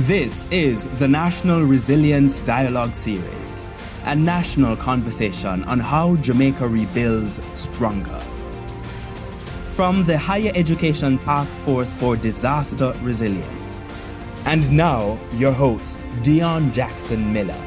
This is the National Resilience Dialogue Series, a national conversation on how Jamaica rebuilds stronger. From the Higher Education Task Force for Disaster Resilience. And now, your host, Dion Jackson Miller.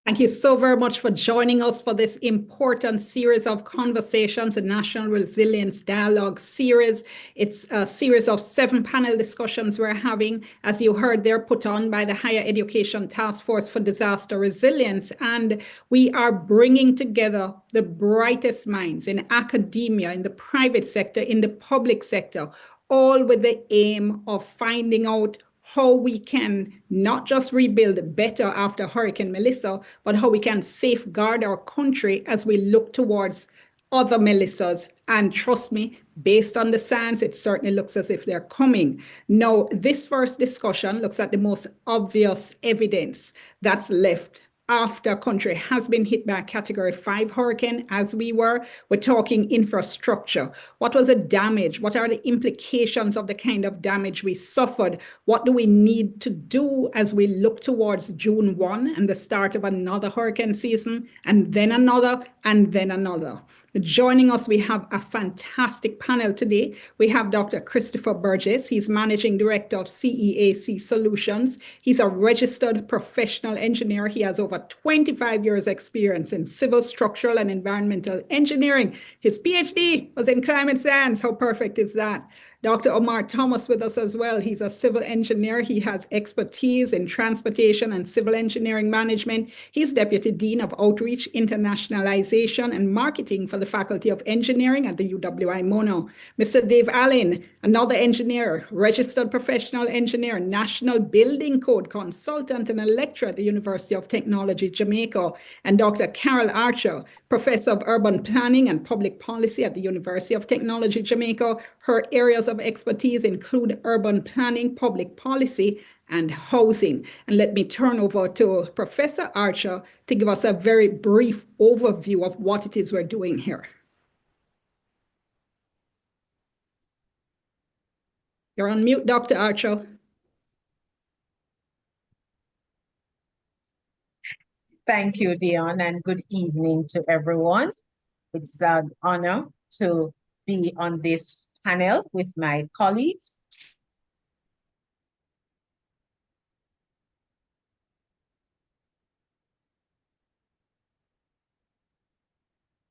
Thank you so very much for joining us for this important series of conversations, the National Resilience Dialogue Series. It's a series of 7 panel discussions we're having. As you heard, they're put on by the Higher Education Task Force for Disaster Resilience. And we are bringing together the brightest minds in academia, in the private sector, in the public sector, all with the aim of finding out how we can not just rebuild better after Hurricane Melissa, but how we can safeguard our country as we look towards other Melissas. And trust me, based on the science, it certainly looks as if they're coming. Now, this first discussion looks at the most obvious evidence that's left after a country has been hit by a Category 5 hurricane, as we were. We're talking infrastructure. What was the damage? What are the implications of the kind of damage we suffered? What do we need to do as we look towards June 1 and the start of another hurricane season, and then another, and then another? Joining us, we have a fantastic panel today. We have Dr. Christopher Burgess. He's Managing Director of CEAC Solutions. He's a registered professional engineer. He has over 25 years experience in civil, structural, and environmental engineering. His PhD was in climate science. How perfect is that? Dr. Omar Thomas with us as well. He's a civil engineer. He has expertise in transportation and civil engineering management. He's Deputy Dean of Outreach, Internationalization, and Marketing for the Faculty of Engineering at the UWI Mono. Mr. Dave Allen, another engineer, registered professional engineer, National Building Code consultant, and a lecturer at the University of Technology, Jamaica. And Dr. Carol Archer, Professor of Urban Planning and Public Policy at the University of Technology, Jamaica. Her areas of expertise include urban planning, public policy, and housing. And let me turn over to Professor Archer to give us a very brief overview of what it is we're doing here. You're on mute, Dr. Archer. Thank you, Dion, and good evening to everyone. It's an honor to be on this panel with my colleagues.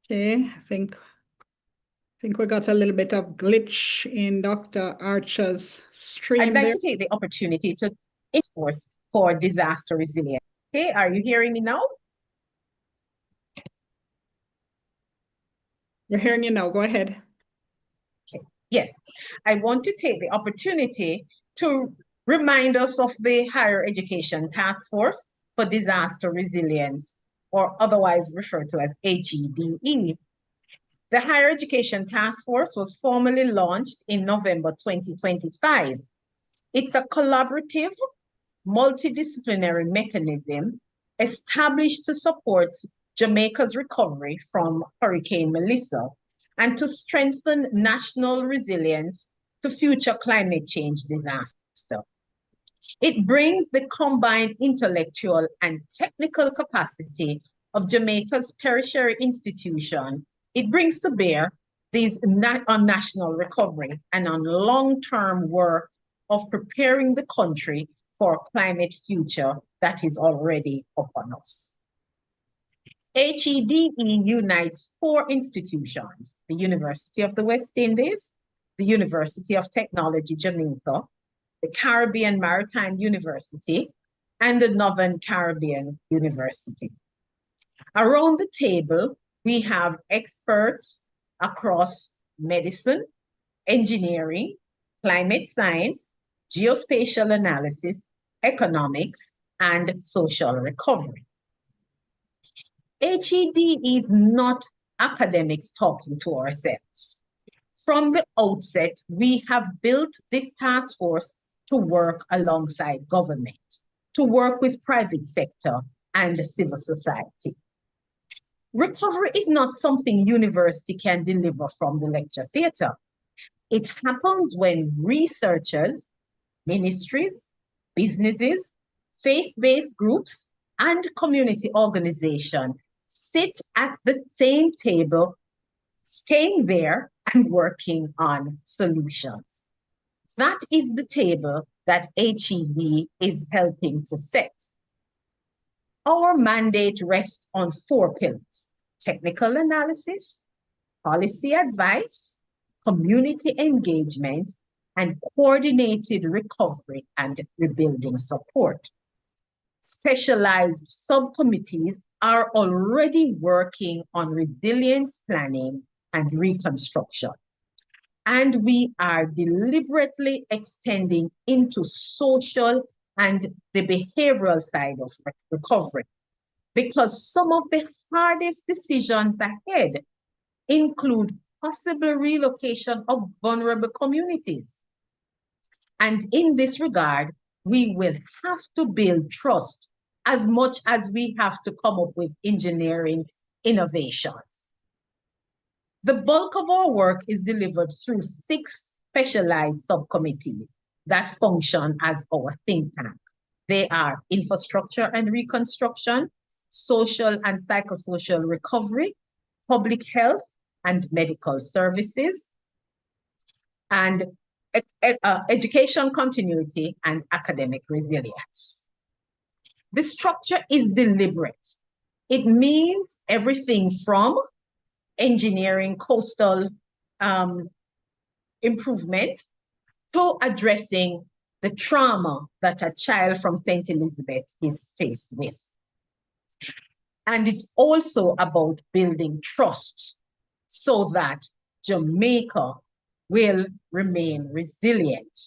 Okay, I think we got a little bit of glitch in Dr. Archer's stream. I'd like to take the opportunity to force for disaster resilience. Okay, are you hearing me now? We're hearing you now. Go ahead. Okay. Yes, I want to take the opportunity to remind us of the Higher Education Task Force for Disaster Resilience, or otherwise referred to as HEDE. The Higher Education Task Force was formally launched in November 2025. It's a collaborative, multidisciplinary mechanism established to support Jamaica's recovery from Hurricane Melissa and to strengthen national resilience to future climate change disaster. It brings the combined intellectual and technical capacity of Jamaica's tertiary institution. It brings to bear these on national recovery and on long-term work of preparing the country for a climate future that is already upon us. HEDE unites 4 institutions: the University of the West Indies, the University of Technology Jamaica, the Caribbean Maritime University, and the Northern Caribbean University. Around the table, we have experts across medicine, engineering, climate science, geospatial analysis, economics, and social recovery. HEDE is not academics talking to ourselves. From the outset, we have built this task force to work alongside government, to work with private sector and civil society. Recovery is not something university can deliver from the lecture theater. It happens when researchers, ministries, businesses, faith-based groups, and community organizations sit at the same table, staying there and working on solutions. That is the table that HED is helping to set. Our mandate rests on 4 pillars: technical analysis, policy advice, community engagement, and coordinated recovery and rebuilding support. Specialized subcommittees are already working on resilience planning and reconstruction. And we are deliberately extending into social and the behavioral side of recovery, because some of the hardest decisions ahead include possible relocation of vulnerable communities. And in this regard, we will have to build trust as much as we have to come up with engineering innovations. The bulk of our work is delivered through 6 specialized subcommittees that function as our think tank. They are infrastructure and reconstruction, social and psychosocial recovery, public health and medical services, and education continuity and academic resilience. The structure is deliberate. It means everything from engineering coastal improvement to addressing the trauma that a child from St. Elizabeth is faced with. And it's also about building trust so that Jamaica will remain resilient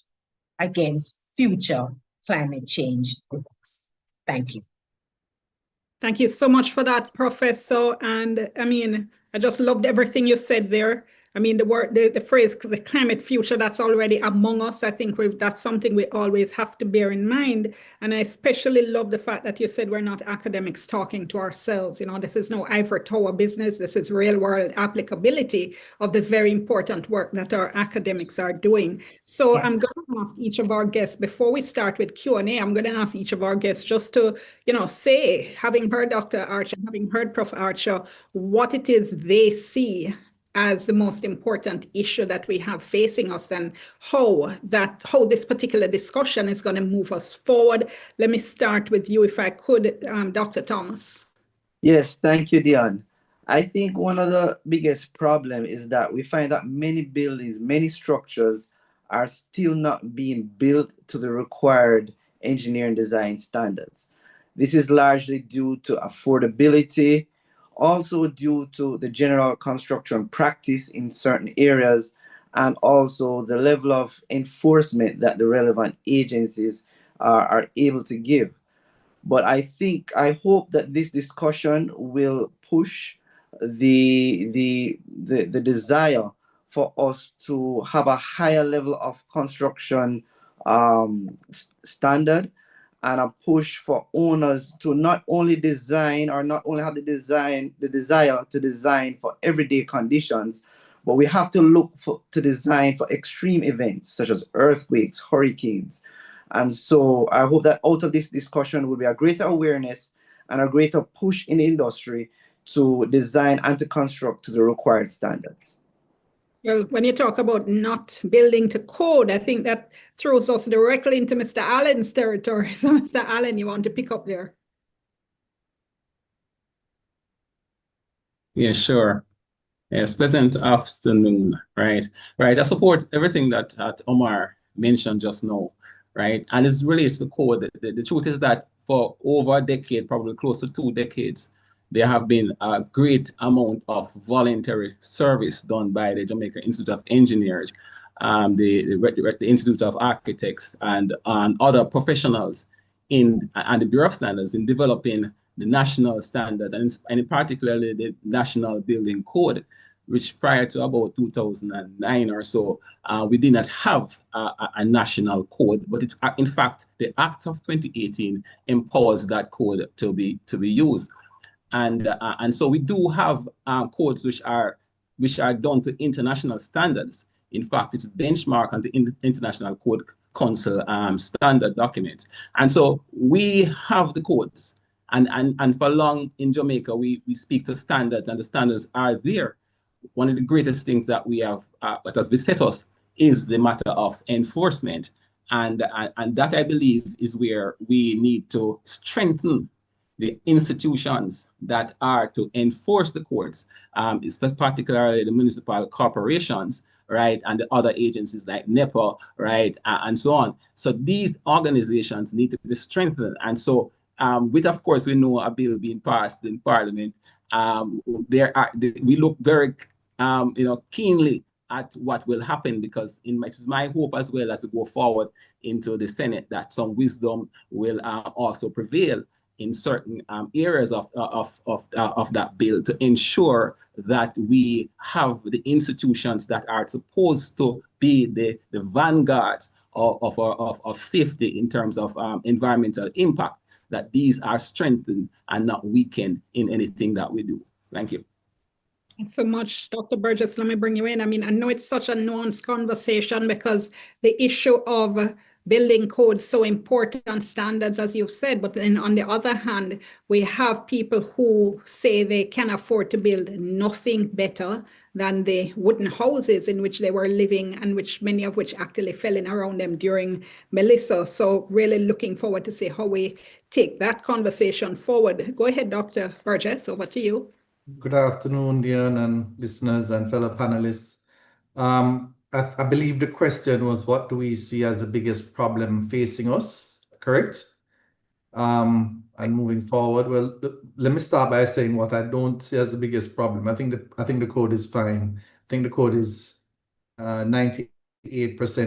against future climate change disasters. Thank you. Thank you so much for that, Professor. And I mean, I just loved everything you said there. I mean, the word, the phrase, the climate future, that's already among us. I think that's something we always have to bear in mind. And I especially love the fact that you said we're not academics talking to ourselves. You know, this is no Eiffel Tower business. This is real world applicability of the very important work that our academics are doing. So yes. I'm going to ask each of our guests, before we start with Q&A, I'm going to ask each of our guests just to, you know, say, having heard Dr. Archer, having heard Prof. Archer, what it is they see as the most important issue that we have facing us, and how this particular discussion is going to move us forward. Let me start with you, if I could, Dr. Thomas. Yes, thank you, Dion. I think one of the biggest problem is that we find that many buildings, many structures are still not being built to the required engineering design standards. This is largely due to affordability, also due to the general construction practice in certain areas, and also the level of enforcement that the relevant agencies are able to give. But I hope that this discussion will push the desire for us to have a higher level of construction standard, and a push for owners to not only design, or not only have the desire to design for everyday conditions, but we have to look to design for extreme events such as earthquakes, hurricanes. And so I hope that out of this discussion will be a greater awareness and a greater push in the industry to design and to construct to the required standards. Well, when you talk about not building to code, I think that throws us directly into Mr. Allen's territory. So, Mr. Allen, you want to pick up there? Yeah, sure. Yes, pleasant afternoon, right? Right, I support everything that Omar mentioned just now, right? And it relates to code. The truth is that for over a decade, probably close to 2 decades, there have been a great amount of voluntary service done by the Jamaica Institute of Engineers, the Institute of Architects, and other professionals and the Bureau of Standards in developing the national standards, and particularly the National Building Code, which prior to about 2009 or so, we did not have a national code, but in fact, the Act of 2018 empowers that code to be used. And so we do have codes which are done to international standards. In fact, it's benchmarked on the International Code Council standard document. And so we have the codes. And for long in Jamaica, we speak to standards, and the standards are there. One of the greatest things that we have, that has beset us, is the matter of enforcement. And that, I believe, is where we need to strengthen the institutions that are to enforce the courts, particularly the municipal corporations, right, and the other agencies like NEPA, right, and so on. So these organizations need to be strengthened. And so, with, of course, we know a bill being passed in Parliament. We look very, keenly at what will happen, because it's my hope as well, as we go forward into the Senate, that some wisdom will also prevail in certain areas of that bill, to ensure that we have the institutions that are supposed to be the vanguard of safety in terms of environmental impact, that these are strengthened and not weakened in anything that we do. Thank you. Thanks so much, Dr. Burgess. Let me bring you in. I mean, I know it's such a nuanced conversation, because the issue of building codes so important, standards, as you've said, but then on the other hand, we have people who say they can afford to build nothing better than the wooden houses in which they were living, and which many of which actually fell in around them during Melissa. So really looking forward to see how we take that conversation forward. Go ahead, Dr. Burgess, over to you. Good afternoon, Dion, and listeners and fellow panelists. I believe the question was, what do we see as the biggest problem facing us, correct? And moving forward, well, let me start by saying what I don't see as the biggest problem. I think the code is fine. I think the code is 98%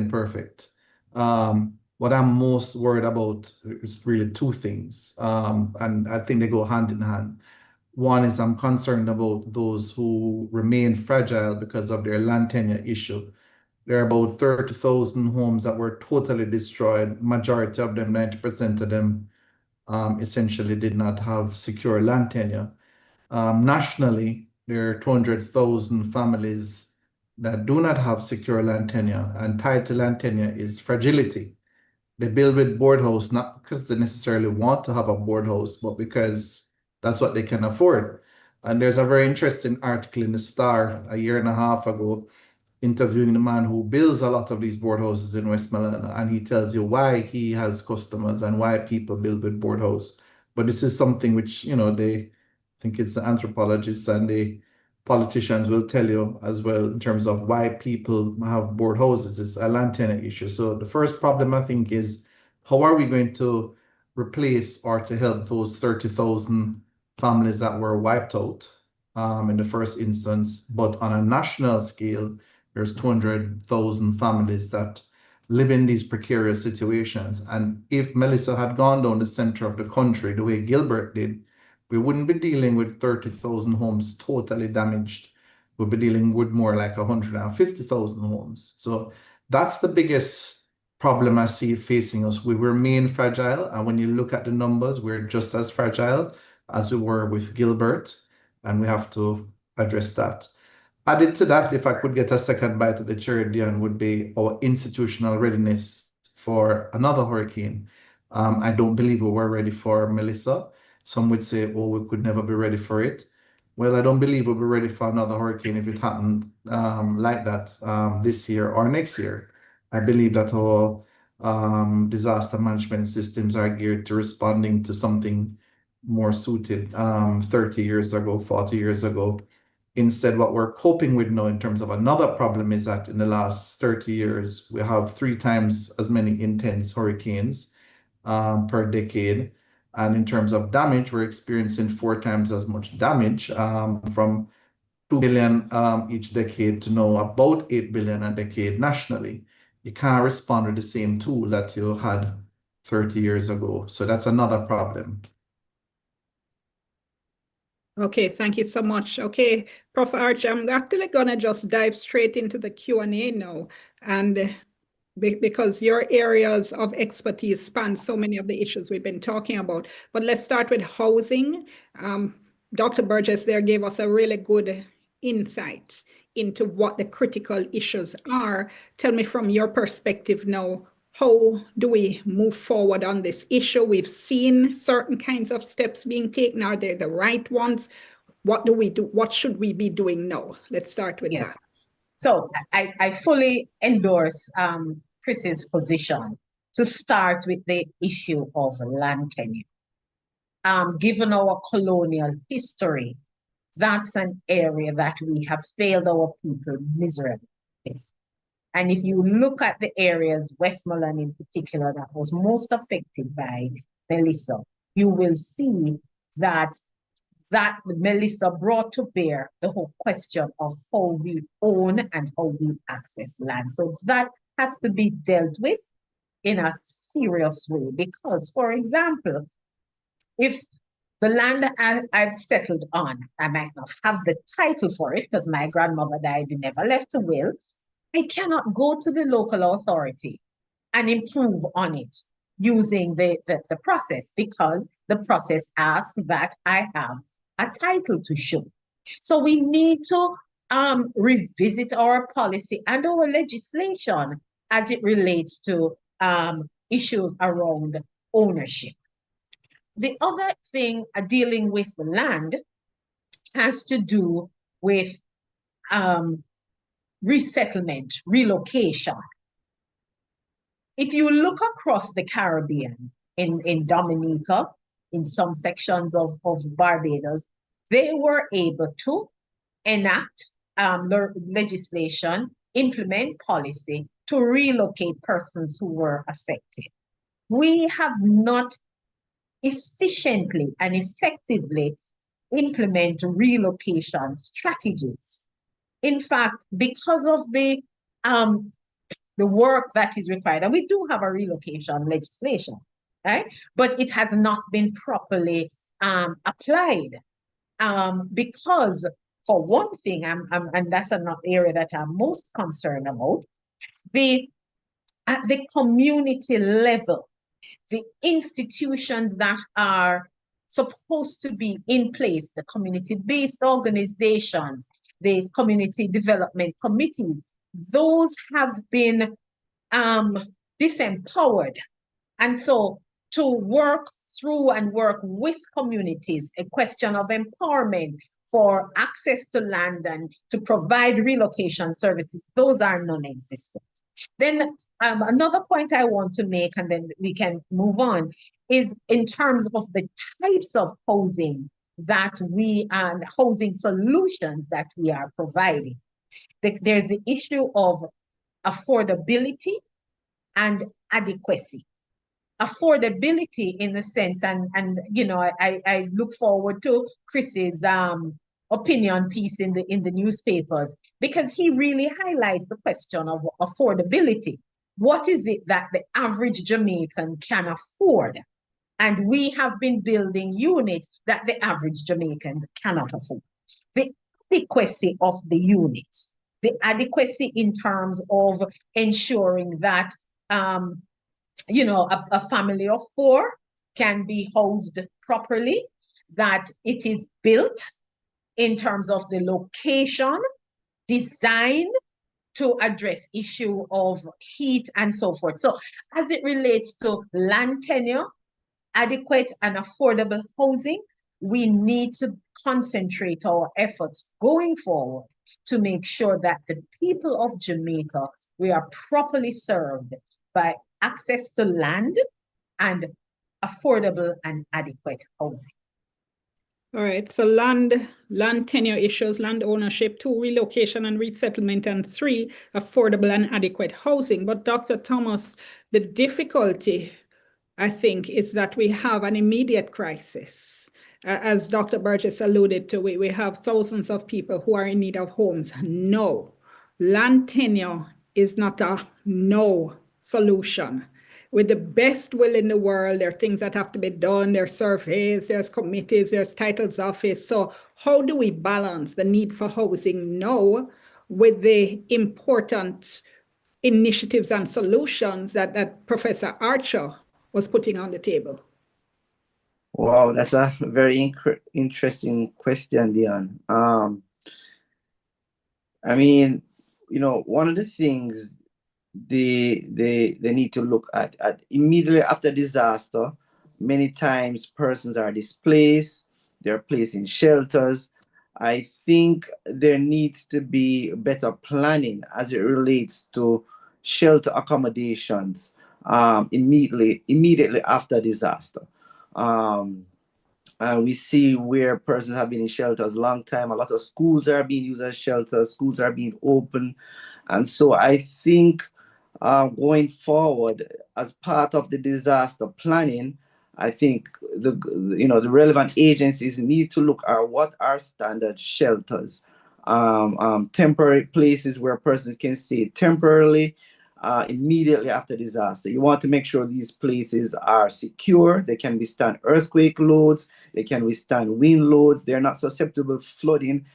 perfect. What I'm most worried about is really two things, and I think they go hand in hand. One is, I'm concerned about those who remain fragile because of their land tenure issue. There are about 30,000 homes that were totally destroyed. Majority of them, 90% of them, essentially did not have secure land tenure. Nationally, there are 200,000 families that do not have secure land tenure, and tied to land tenure is fragility. They build with board house, not because they necessarily want to have a board house, but because that's what they can afford. And there's a very interesting article in the Star a year and a half ago, interviewing the man who builds a lot of these board houses in Westmoreland, and he tells you why he has customers and why people build with board house. But this is something which, they think it's the anthropologists and the politicians will tell you as well, in terms of why people have board houses. It's a land tenure issue. So the first problem, I think, is how are we going to replace or to help those 30,000 families that were wiped out in the first instance? But on a national scale, there's 200,000 families that live in these precarious situations. And if Melissa had gone down the center of the country the way Gilbert did, we wouldn't be dealing with 30,000 homes totally damaged. We'll be dealing with more like 150,000 homes. So that's the biggest problem I see facing us. We remain fragile. And when you look at the numbers, we're just as fragile as we were with Gilbert. And we have to address that. Added to that, if I could get a second bite of the cherry, Dion, would be our institutional readiness for another hurricane. I don't believe we were ready for Melissa. Some would say, oh, we could never be ready for it. Well, I don't believe we'll be ready for another hurricane if it happened like that this year or next year. I believe that our disaster management systems are geared to responding to something more suited 30 years ago, 40 years ago. Instead, what we're coping with now in terms of another problem is that in the last 30 years, we have 3 times as many intense hurricanes per decade. And in terms of damage, we're experiencing 4 times as much damage, from 2 billion each decade to now about 8 billion a decade nationally. You can't respond with the same tool that you had 30 years ago. So that's another problem. Okay, thank you so much. Okay, Prof. Arch, I'm actually going to just dive straight into the Q&A now. And because your areas of expertise span so many of the issues we've been talking about. But let's start with housing. Dr. Burgess there gave us a really good insight into what the critical issues are. Tell me from your perspective now, how do we move forward on this issue? We've seen certain kinds of steps being taken. Are they the right ones? What do we do? What should we be doing now? Let's start with that. So I fully endorse Chris's position to start with the issue of land tenure. Given our colonial history, that's an area that we have failed our people miserably. And if you look at the areas, Westmoreland in particular, that was most affected by Melissa, you will see that Melissa brought to bear the whole question of how we own and how we access land. So that has to be dealt with in a serious way. Because, for example, if the land I've settled on, I might not have the title for it because my grandmother died and never left a will, I cannot go to the local authority and improve on it using the process, because the process asks that I have a title to show. So we need to revisit our policy and our legislation as it relates to issues around ownership. The other thing dealing with the land has to do with resettlement, relocation. If you look across the Caribbean, in Dominica, in some sections of Barbados, they were able to enact legislation, implement policy to relocate persons who were affected. We have not efficiently and effectively implement relocation strategies. In fact, because of the work that is required, and we do have a relocation legislation, right? But it has not been properly applied because, for one thing, and that's another area that I'm most concerned about, at the community level, the institutions that are supposed to be in place, the community-based organizations, the community development committees, those have been disempowered. And so to work through and work with communities, a question of empowerment for access to land and to provide relocation services, those are non-existent. Then another point I want to make, and then we can move on, is in terms of the types of housing that and housing solutions that we are providing. There's the issue of affordability and adequacy. Affordability in the sense, and you know, I look forward to Chris's opinion piece in the newspapers, because he really highlights the question of affordability. What is it that the average Jamaican can afford? And we have been building units that the average Jamaican cannot afford. The adequacy of the units, the adequacy in terms of ensuring that you know, a family of 4 can be housed properly, that it is built in terms of the location, designed to address issue of heat and so forth. So as it relates to land tenure, adequate and affordable housing, we need to concentrate our efforts going forward to make sure that the people of Jamaica, we are properly served by access to land and affordable and adequate housing. All right, so land tenure issues, land ownership, 2, relocation and resettlement, and 3, affordable and adequate housing. But Dr. Thomas, the difficulty, I think, is that we have an immediate crisis. As Dr. Burgess alluded to, we have thousands of people who are in need of homes. No, land tenure is not a no solution. With the best will in the world, there are things that have to be done, there's surveys, there's committees, there's titles office. So how do we balance the need for housing now with the important initiatives and solutions that Professor Archer was putting on the table? Wow, that's a very interesting question, Dion. I mean, one of the things they need to look at immediately after disaster. Many times persons are displaced, they're placed in shelters. I think there needs to be better planning as it relates to shelter accommodations immediately after disaster. We see where persons have been in shelters a long time. A lot of schools are being used as shelters, schools are being open. And so I think going forward, as part of the disaster planning, I think the relevant agencies need to look at what are standard shelters, temporary places where persons can stay temporarily immediately after disaster. You want to make sure these places are secure. They can withstand earthquake loads. They can withstand wind loads. They're not susceptible to flooding.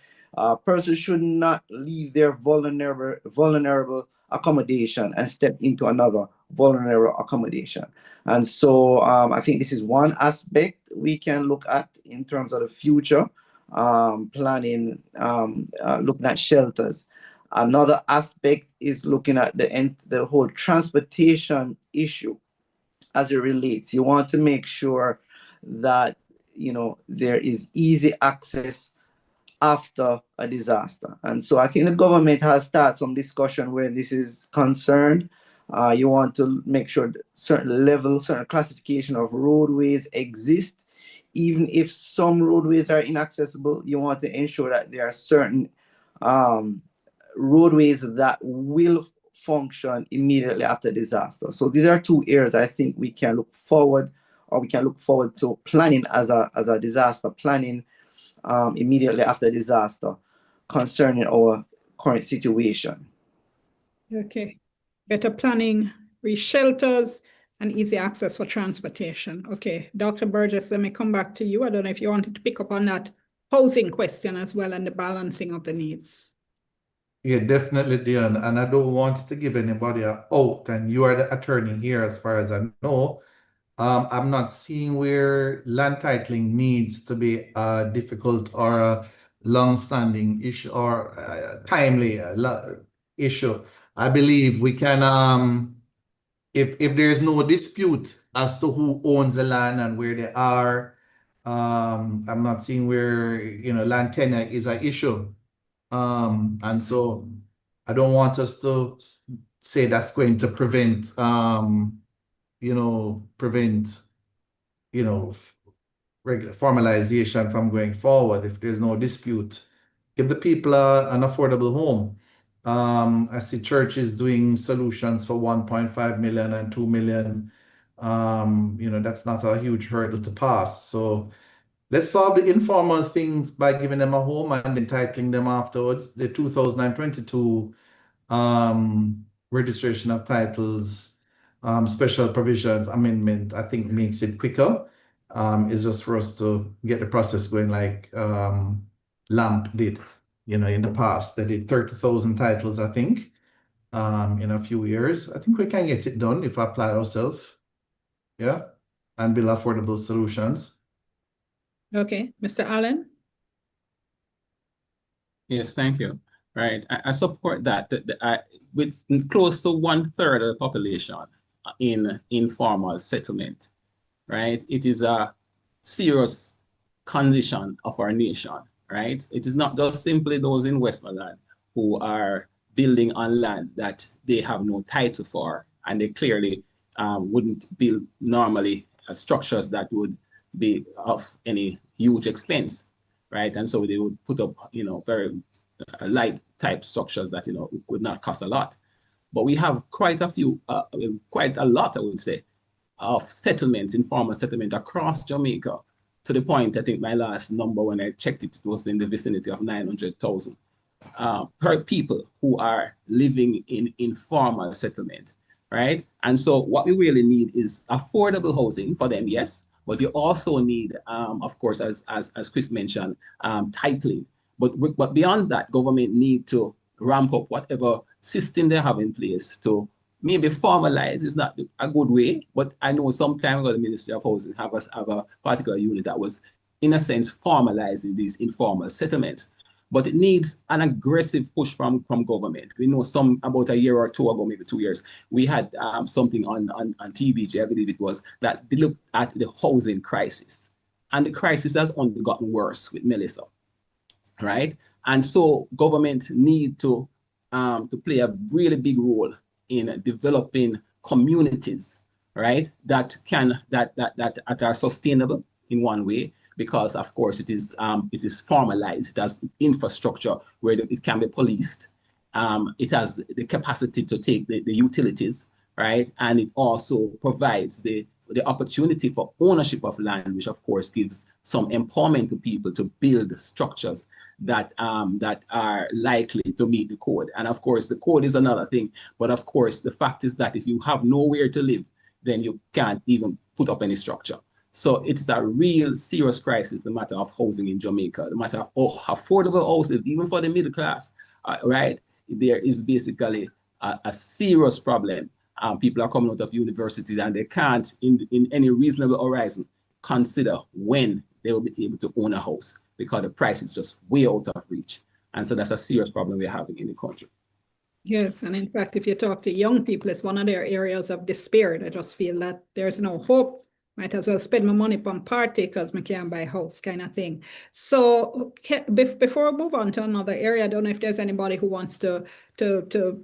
Persons should not leave their vulnerable accommodation and step into another vulnerable accommodation. And so I think this is one aspect we can look at in terms of the future planning, looking at shelters. Another aspect is looking at the whole transportation issue as it relates. You want to make sure that there is easy access after a disaster. And so I think the government has started some discussion where this is concerned. You want to make sure that certain classification of roadways exist. Even if some roadways are inaccessible, you want to ensure that there are certain roadways that will function immediately after disaster. So these are two areas I think we can look forward to planning as a disaster planning immediately after disaster concerning our current situation. Okay. Better planning, shelters, and easy access for transportation. Okay. Dr. Burgess, let me come back to you. I don't know if you wanted to pick up on that housing question as well and the balancing of the needs. Yeah, definitely, Dion. And I don't want to give anybody a out, and you are the attorney here as far as I know. I'm not seeing where land titling needs to be a difficult or a long-standing issue or a timely issue. I believe we can, if there's no dispute as to who owns the land and where they are, I'm not seeing where land tenure is an issue. And so I don't want us to say that's going to prevent regular formalization from going forward if there's no dispute. Give the people an affordable home. I see churches doing solutions for 1.5 million and 2 million. That's not a huge hurdle to pass. So let's solve the informal thing by giving them a home and entitling them afterwards. The 2022 registration of titles special provisions amendment, I think, makes it quicker. It's just for us to get the process going like LAMP did, in the past. They did 30,000 titles, I think, in a few years. I think we can get it done if we apply ourselves, yeah, and build affordable solutions. Okay, Mr. Allen? Yes, thank you. Right, I support that. With close to 1/3 of the population in informal settlement, right? It is a serious condition of our nation, right? It is not just simply those in Westmoreland who are building on land that they have no title for, and they clearly wouldn't build normally structures that would be of any huge expense, right? And so they would put up, very light type structures that, would not cost a lot. But we have quite a lot, I would say, of settlements, informal settlement across Jamaica, to the point, I think my last number when I checked it, was in the vicinity of 900,000 per people who are living in informal settlement, right? And so what we really need is affordable housing for them, yes, but you also need, of course, as Chris mentioned, titling. But beyond that, government need to ramp up whatever system they have in place to maybe formalize. Is not a good way, but I know some time ago the Ministry of Housing have a particular unit that was, in a sense, formalizing these informal settlements. but it needs an aggressive push from government. We know some about a year or two ago, maybe 2 years, we had something on TVG, I believe it was, that they looked at the housing crisis. And the crisis has only gotten worse with Melissa, right? And so government need to play a really big role in developing communities, right? That are sustainable in one way, because of course it is formalized. It has infrastructure where it can be policed. It has the capacity to take the utilities, right? And it also provides the opportunity for ownership of land, which of course gives some empowerment to people to build structures that are likely to meet the code. And of course, the code is another thing. But of course, the fact is that if you have nowhere to live, then you can't even put up any structure. So it's a real serious crisis, the matter of housing in Jamaica, the matter of affordable housing, even for the middle class, right? There is basically a serious problem. People are coming out of universities and they can't, in any reasonable horizon, consider when they will be able to own a house, because the price is just way out of reach. And so that's a serious problem we're having in the country. Yes, and in fact, if you talk to young people, it's one of their areas of despair. They just feel that there's no hope. Might as well spend my money on party because I can't buy a house, kind of thing. So before we move on to another area, I don't know if there's anybody who wants to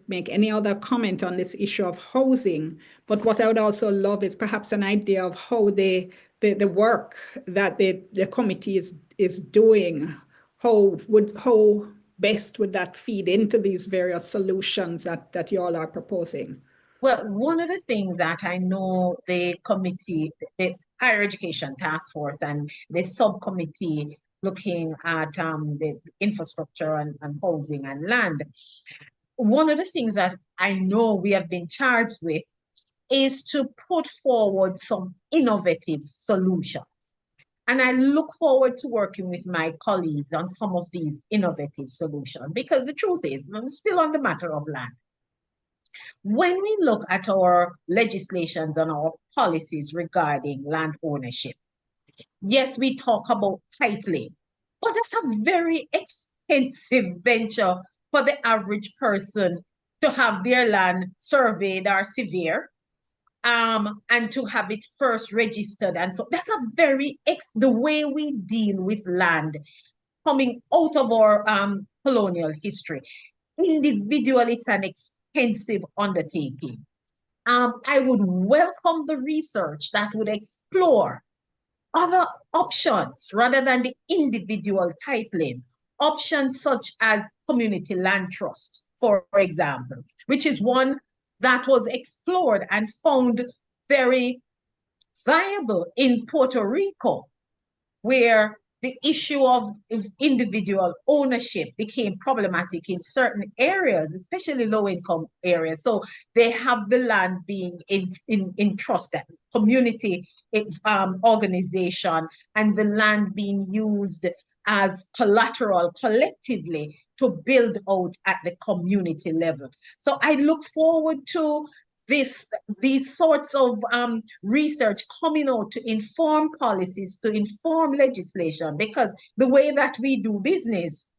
make any other comment on this issue of housing. But what I would also love is perhaps an idea of how the work that the committee is doing, how best would that feed into these various solutions that you all are proposing? Well, one of the things that I know the committee, the Higher Education Task Force and the subcommittee looking at the infrastructure and housing and land, one of the things that I know we have been charged with is to put forward some innovative solutions. And I look forward to working with my colleagues on some of these innovative solutions, because the truth is, I'm still on the matter of land. When we look at our legislations and our policies regarding land ownership, yes, we talk about titling, but that's a very expensive venture for the average person to have their land surveyed or severe, and to have it first registered. And so that's a very, the way we deal with land coming out of our colonial history. Individually, it's an expensive undertaking. I would welcome the research that would explore other options rather than the individual titling. Options such as community land trust, for example, which is one that was explored and found very viable in Puerto Rico, where the issue of individual ownership became problematic in certain areas, especially low-income areas. So they have the land being in trust, community organization, and the land being used as collateral collectively to build out at the community level. So I look forward to these sorts of research coming out to inform policies, to inform legislation, because the way that we do business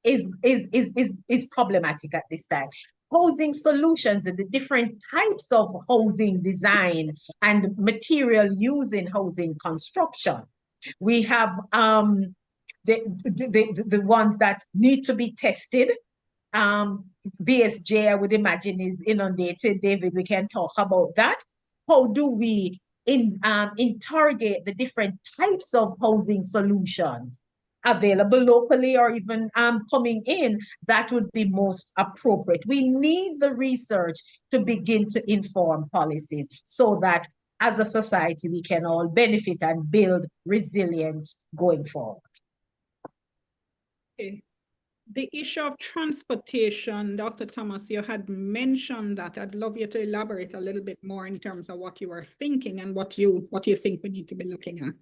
is problematic at this time. Housing solutions and the different types of housing design and material used in housing construction. We have the ones that need to be tested. BSJ, I would imagine, is inundated. David, we can talk about that. How do we interrogate the different types of housing solutions available locally or even coming in that would be most appropriate? We need the research to begin to inform policies so that as a society we can all benefit and build resilience going forward. Okay. The issue of transportation, Dr. Thomas, you had mentioned that. I'd love you to elaborate a little bit more in terms of what you were thinking and what you think we need to be looking at.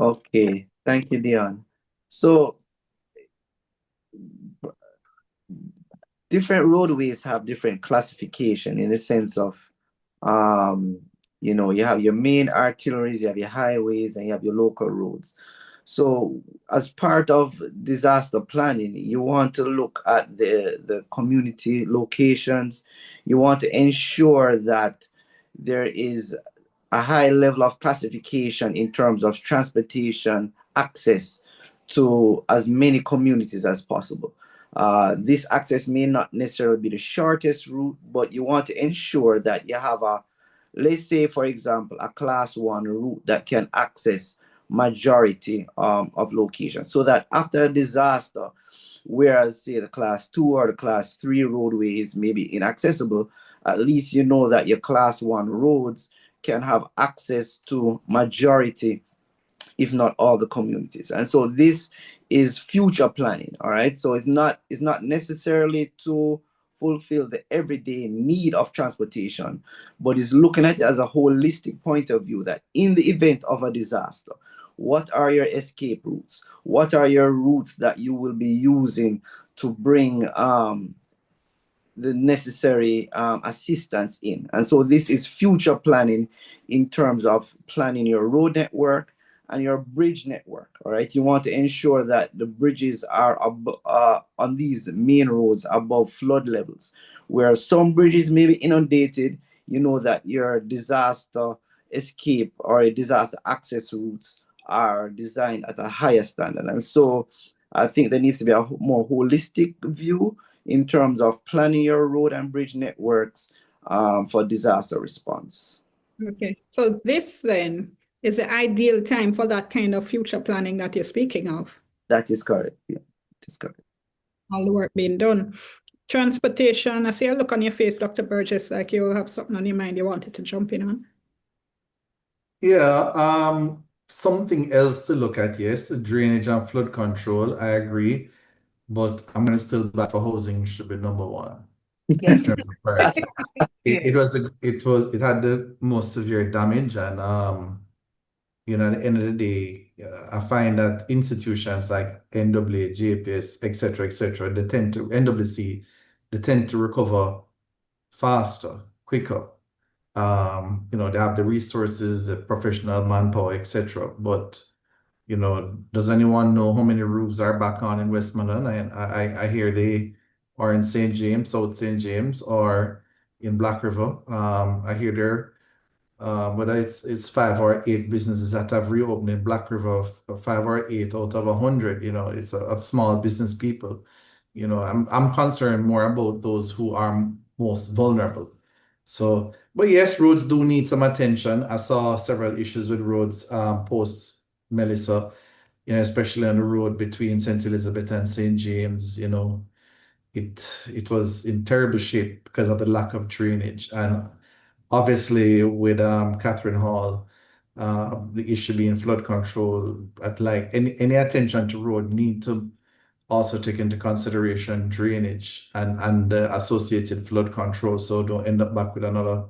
Okay, thank you, Dion. So different roadways have different classification in the sense of, you know, you have your main arteries, you have your highways, and you have your local roads. So as part of disaster planning, you want to look at the community locations. You want to ensure that there is a high level of classification in terms of transportation access to as many communities as possible. This access may not necessarily be the shortest route, but you want to ensure that you have a, let's say, for example, a class 1 route that can access majority of locations, so that after a disaster, whereas say the class 2 or the class 3 roadways may be inaccessible, at least you know that your class 1 roads can have access to majority, if not all, the communities. And so this is future planning. All right, so it's not necessarily to fulfill the everyday need of transportation, but is looking at it as a holistic point of view, that in the event of a disaster, what are your escape routes? What are your routes that you will be using to bring the necessary assistance in? And so this is future planning in terms of planning your road network and your bridge network. All right, you want to ensure that the bridges are on these main roads above flood levels. Where some bridges may be inundated, you know that your disaster escape or disaster access routes are designed at a higher standard. And so I think there needs to be a more holistic view in terms of planning your road and bridge networks for disaster response. Okay, so this then is the ideal time for that kind of future planning that you're speaking of. That is correct. Yeah, it is correct. All the work being done. Transportation, I see a look on your face, Dr. Burgess, like you have something on your mind you wanted to jump in on. Yeah, something else to look at, yes, drainage and flood control, I agree, but I'm going to still back for housing should be number one in Yes. terms of priority. It had the most severe damage, and at the end of the day, I find that institutions like NWA, JPS, etc., they tend to NWC, they tend to recover faster, quicker. They have the resources, the professional manpower, etc. But does anyone know how many roofs are back on in Westmoreland? I hear they are in St. James, South St. James, or in Black River. I hear there, whether it's 5 or 8 businesses that have reopened in Black River, 5 or 8 out of 100. It's of small business people. I'm concerned more about those who are most vulnerable. So, but yes, roads do need some attention. I saw several issues with roads post Melissa, especially on the road between St. Elizabeth and St. James. It was in terrible shape because of the lack of drainage, and obviously with Catherine Hall, the issue being flood control. At like any attention to road need to also take into consideration drainage and the associated flood control, so don't end up back with another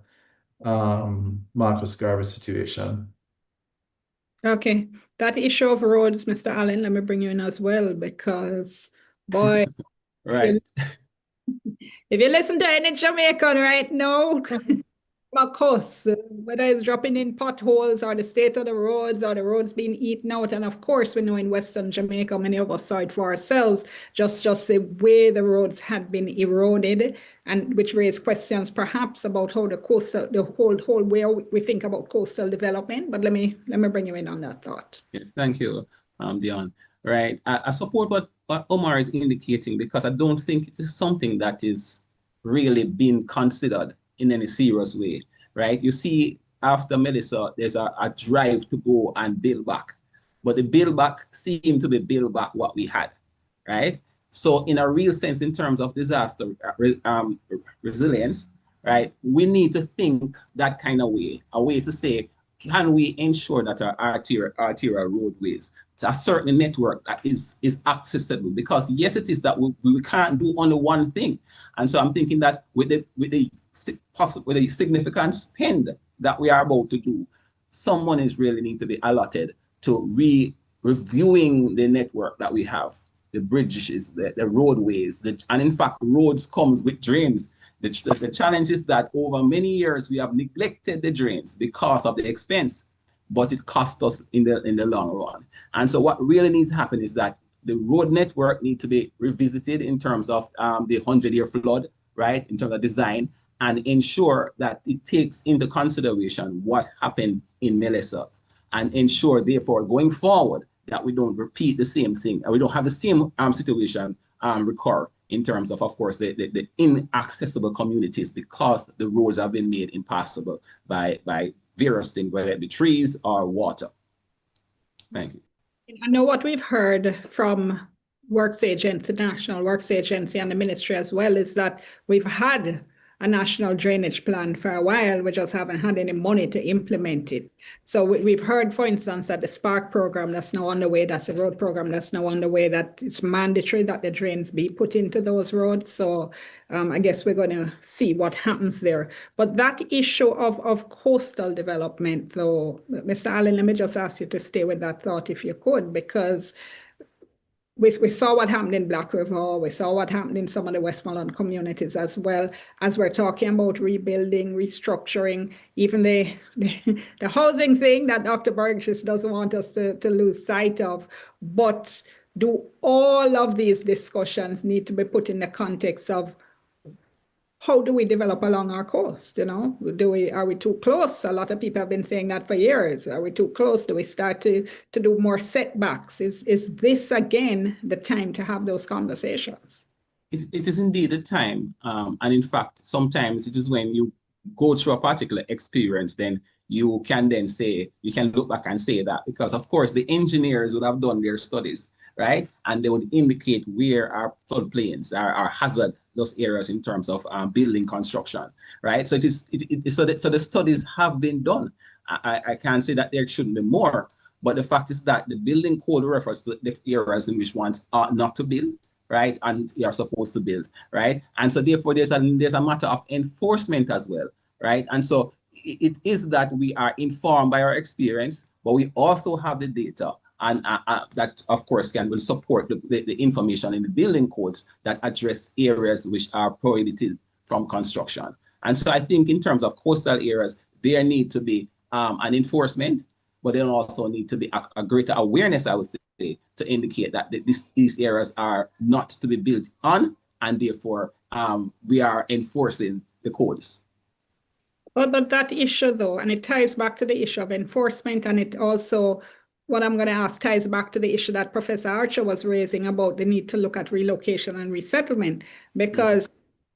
Marcus Garvey situation. Okay, that issue of roads, Mr. Allen, let me bring you in as well, because boy, Right. if you listen to any Jamaican right now, of course, whether it's dropping in potholes or the state of the roads or the roads being eaten out. And of course, we know in Western Jamaica, many of us saw it for ourselves, just the way the roads had been eroded, and which raised questions perhaps about how the whole way we think about coastal development. But let me bring you in on that thought. Yeah, thank you, Dion. Right. I support what Omar is indicating, because I don't think it is something that is really being considered in any serious way, right? You see, after Melissa, there's a drive to go and build back, but the build back seemed to be build back what we had, right? So in a real sense, in terms of disaster resilience, right, we need to think that kind of way, a way to say, can we ensure that our arterial roadways, a certain network that is accessible? Because yes, it is that we can't do only one thing. And so I'm thinking that with the significant spend that we are about to do, some monies really need to be allotted to reviewing the network that we have, the bridges, the roadways, and in fact, roads comes with drains. The challenge is that over many years, we have neglected the drains because of the expense. but it costs us in the long run. And so what really needs to happen is that the road network needs to be revisited in terms of the 100-year flood, right, in terms of design, and ensure that it takes into consideration what happened in Melissa, and ensure, therefore, going forward, that we don't repeat the same thing, and we don't have the same situation recur in terms of course, the inaccessible communities, because the roads have been made impassable by various things, whether it be trees or water. Thank you. I know what we've heard from Works Agency, National Works Agency, and the ministry as well, is that we've had a national drainage plan for a while. We just haven't had any money to implement it. So we've heard, for instance, that the Spark program that's now underway, that's a road program that's now underway, that it's mandatory that the drains be put into those roads. So I guess we're going to see what happens there. But that issue of coastal development, though, Mr. Allen, let me just ask you to stay with that thought if you could, because we saw what happened in Black River, we saw what happened in some of the Westmoreland communities as well, as we're talking about rebuilding, restructuring, even the housing thing that Dr. Burgess doesn't want us to lose sight of. But do all of these discussions need to be put in the context of how do we develop along our coast? Are we too close? A lot of people have been saying that for years. Are we too close? Do we start to do more setbacks? Is this again the time to have those conversations? It is indeed the time. And in fact, sometimes it is when you go through a particular experience, then you can look back and say that, because of course the engineers would have done their studies, right? And they would indicate where our floodplains, our hazardous areas in terms of building construction, right? So so the studies have been done. I can't say that there shouldn't be more, but the fact is that the building code refers to the areas in which one ought not to build, right? And you are supposed to build, right? And so therefore there's a matter of enforcement as well, right? And so it is that we are informed by our experience, but we also have the data, and that of course will support the information in the building codes that address areas which are prohibited from construction. And so I think in terms of coastal areas, there need to be an enforcement, but there also need to be a greater awareness, I would say, to indicate that these areas are not to be built on, and therefore we are enforcing the codes. But that issue though, and it ties back to the issue of enforcement, and it also, what I'm going to ask ties back to the issue that Professor Archer was raising about the need to look at relocation and resettlement, because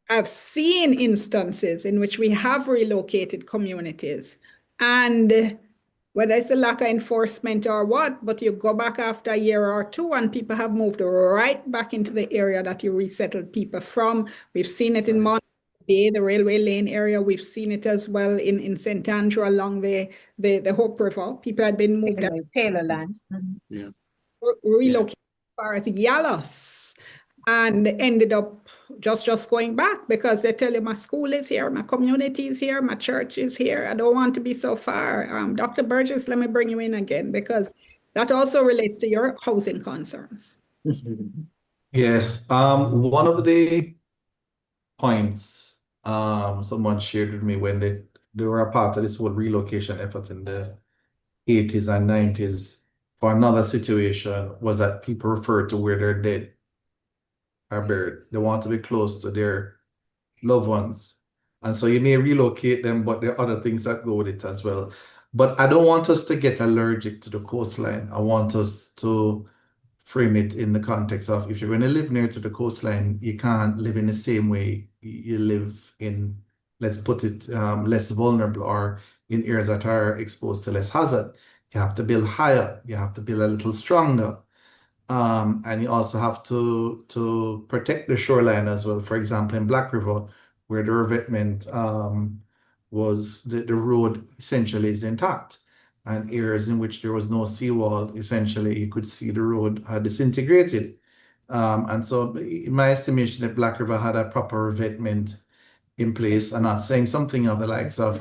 I've seen instances in which we have relocated communities, and whether it's a lack of enforcement or what, but you go back after a year or two and people have moved right back into the area that you resettled people from. We've seen it in Montego Bay, the railway lane area. We've seen it as well in St. Andrew along the Hope River. People had been moved Taylorland. Yeah. relocated as far as Yalos, and ended up just going back because they tell you my school is here, my community is here, my church is here. I don't want to be so far. Dr. Burgess, let me bring you in again, because that also relates to your housing concerns. Yes. One of the points someone shared with me when they were a part of this whole relocation effort in the 80s and 90s for another situation was that people refer to where their dead are buried. They want to be close to their loved ones. And so you may relocate them, but there are other things that go with it as well. But I don't want us to get allergic to the coastline. I want us to frame it in the context of, if you're going to live near to the coastline, you can't live in the same way you live in, let's put it, less vulnerable or in areas that are exposed to less hazard. You have to build higher. You have to build a little stronger. And you also have to protect the shoreline as well. For example, in Black River, where the revetment was, the road essentially is intact. And areas in which there was no seawall, essentially you could see the road had disintegrated. And so in my estimation, if Black River had a proper revetment in place, and not saying something of the likes of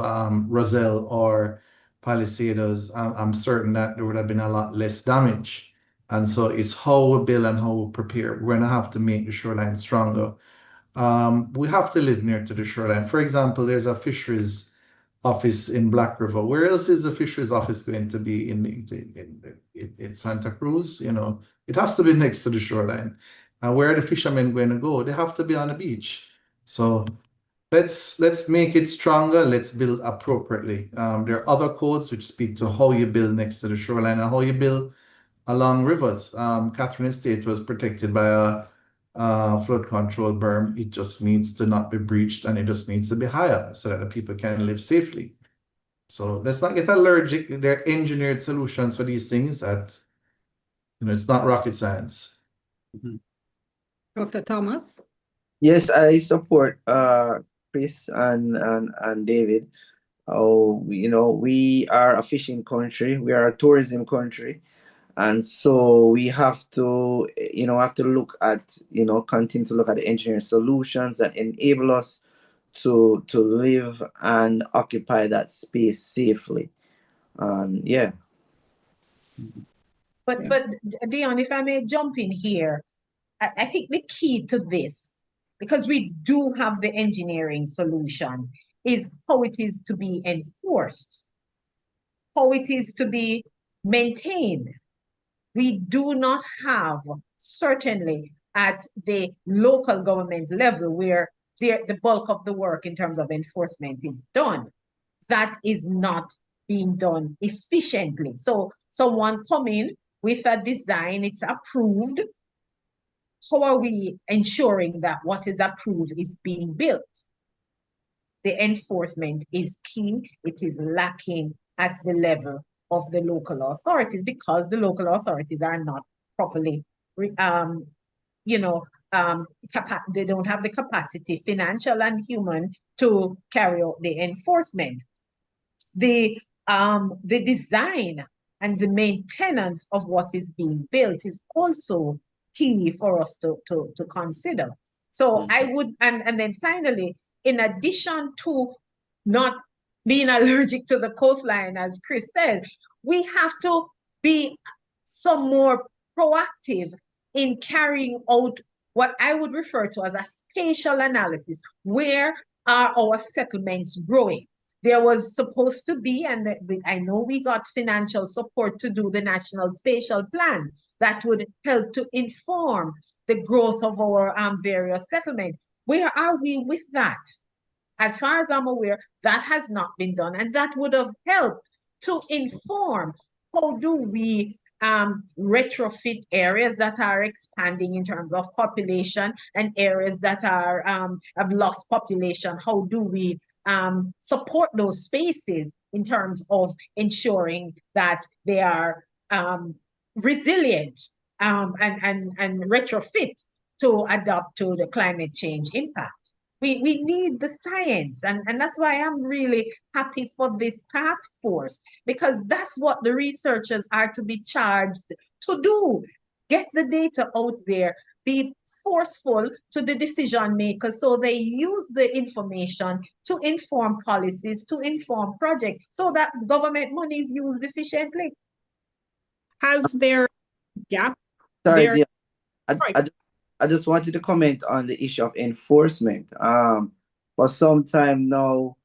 Roselle or Palisadoes, I'm certain that there would have been a lot less damage. And so it's how we build and how we prepare. We're going to have to make the shoreline stronger. We have to live near to the shoreline. For example, there's a fisheries office in Black River. Where else is the fisheries office going to be in Santa Cruz? You know, it has to be next to the shoreline. And where are the fishermen going to go? They have to be on the beach. So let's make it stronger. Let's build appropriately. There are other codes which speak to how you build next to the shoreline and how you build along rivers. Catherine Estate was protected by a flood control berm. It just needs to not be breached, and it just needs to be higher so that the people can live safely. So let's not get allergic. There are engineered solutions for these things that, you know, it's not rocket science. Dr. Thomas? Yes, I support Chris and David. Oh, you know, we are a fishing country, we are a tourism country, and so we have to, you know, look at, you know, continue to look at the engineering solutions that enable us to live and occupy that space safely. Yeah. But Dion, if I may jump in here, I think the key to this, because we do have the engineering solutions, is how it is to be enforced, how it is to be maintained. We do not have, certainly at the local government level where the bulk of the work in terms of enforcement is done, that is not being done efficiently. So someone come in with a design, it's approved. How are we ensuring that what is approved is being built? The enforcement is key. It is lacking at the level of the local authorities because the local authorities are not properly, they don't have the capacity, financial and human, to carry out the enforcement. The design and the maintenance of what is being built is also key for us to consider. So I would, and then finally, in addition to not being allergic to the coastline, as Chris said, we have to be some more proactive in carrying out what I would refer to as a spatial analysis. Where are our settlements growing? There was supposed to be, and I know we got financial support to do the National Spatial Plan that would help to inform the growth of our various settlements. Where are we with that? As far as I'm aware, that has not been done, and that would have helped to inform how do we retrofit areas that are expanding in terms of population and areas that are have lost population. How do we support those spaces in terms of ensuring that they are resilient and retrofit to adapt to the climate change impact? We need the science, and that's why I'm really happy for this task force, because that's what the researchers are to be charged to do. Get the data out there, be forceful to the decision makers so they use the information to inform policies, to inform projects, so that government money is used efficiently. Has there gap Sorry, there? Deon. I just wanted to comment on the issue of enforcement. For some time now,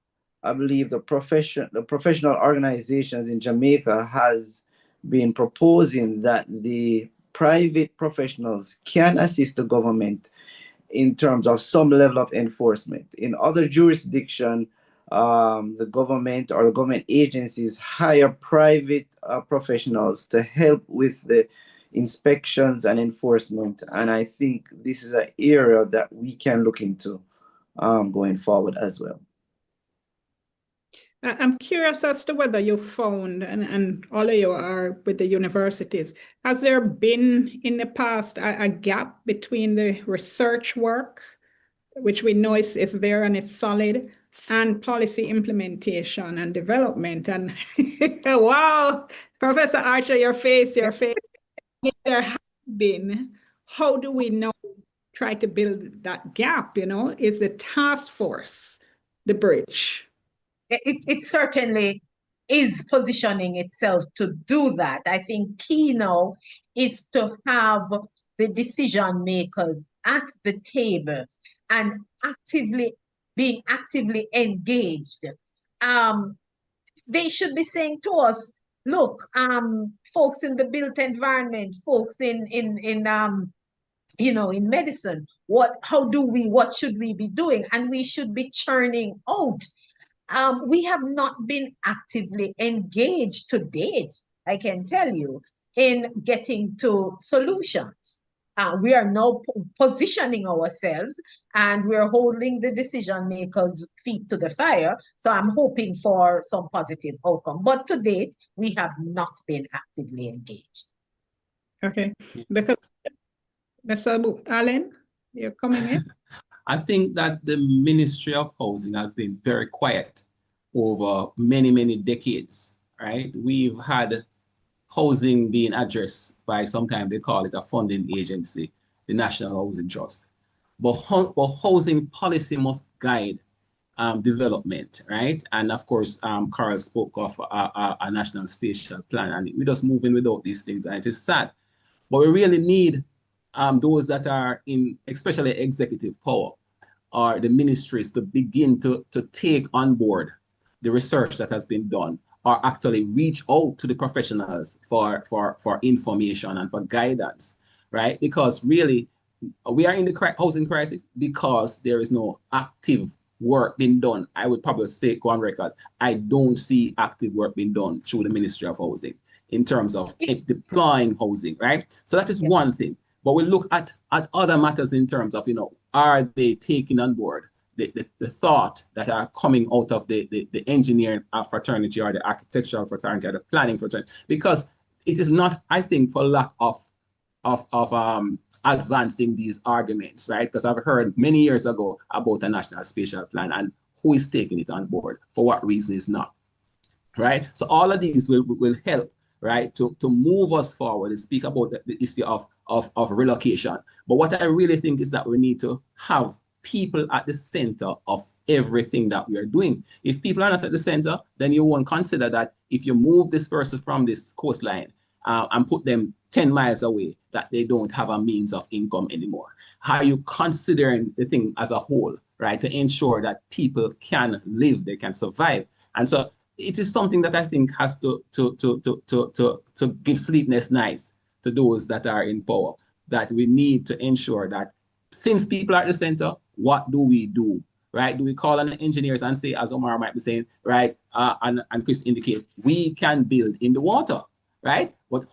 I believe the professional organizations in Jamaica has been proposing that the private professionals can assist the government in terms of some level of enforcement. In other jurisdictions, the government or the government agencies hire private professionals to help with the inspections and enforcement, and I think this is an area that we can look into going forward as well. I'm curious as to whether you found, and all of you are with the universities, has there been in the past a gap between the research work, which we know is there and it's solid, and policy implementation and development? And wow, Professor Archer, your face. If there has been, how do we know, try to build that gap, is the task force the bridge? It certainly is positioning itself to do that. I think key now is to have the decision makers at the table and being actively engaged they should be saying to us, look, folks in the built environment, folks in medicine, what should we be doing? And we should be churning out. We have not been actively engaged to date, I can tell you, in getting to solutions. We are now positioning ourselves, and we're holding the decision makers' feet to the fire. So I'm hoping for some positive outcome. But to date, we have not been actively engaged. Okay, because Mr. Allen, you're coming in. I think that the Ministry of Housing has been very quiet over many, many decades, right? We've had housing being addressed by, sometimes they call it a funding agency, the National Housing Trust. But housing policy must guide development, right? And of course, Carl spoke of a national spatial plan, and we're just moving without these things, and it is sad. But we really need those that are in, especially executive power, or the ministries, to begin to take on board the research that has been done, or actually reach out to the professionals for information and for guidance, right? Because really, we are in the housing crisis because there is no active work being done. I would probably say, go on record, I don't see active work being done through the Ministry of Housing in terms of deploying housing, right? So that is one thing. But we look at other matters in terms of, are they taking on board the thought that are coming out of the engineering fraternity, or the architectural fraternity, or the planning fraternity? Because it is not, I think, for lack of advancing these arguments, right? Because I've heard many years ago about a national spatial plan, and who is taking it on board, for what reason is not, right? So all of these will help, right, to move us forward and speak about the issue of relocation. But what I really think is that we need to have people at the center of everything that we are doing. If people are not at the center, then you won't consider that if you move this person from this coastline and put them 10 miles away, that they don't have a means of income anymore. How are you considering the thing as a whole, right, to ensure that people can live, they can survive? And so it is something that I think has to give sleepless nights to those that are in power, that we need to ensure that since people are at the center, what do we do, right? Do we call on the engineers and say, as Omar might be saying, right, and Chris indicate, we can build in the water, right? But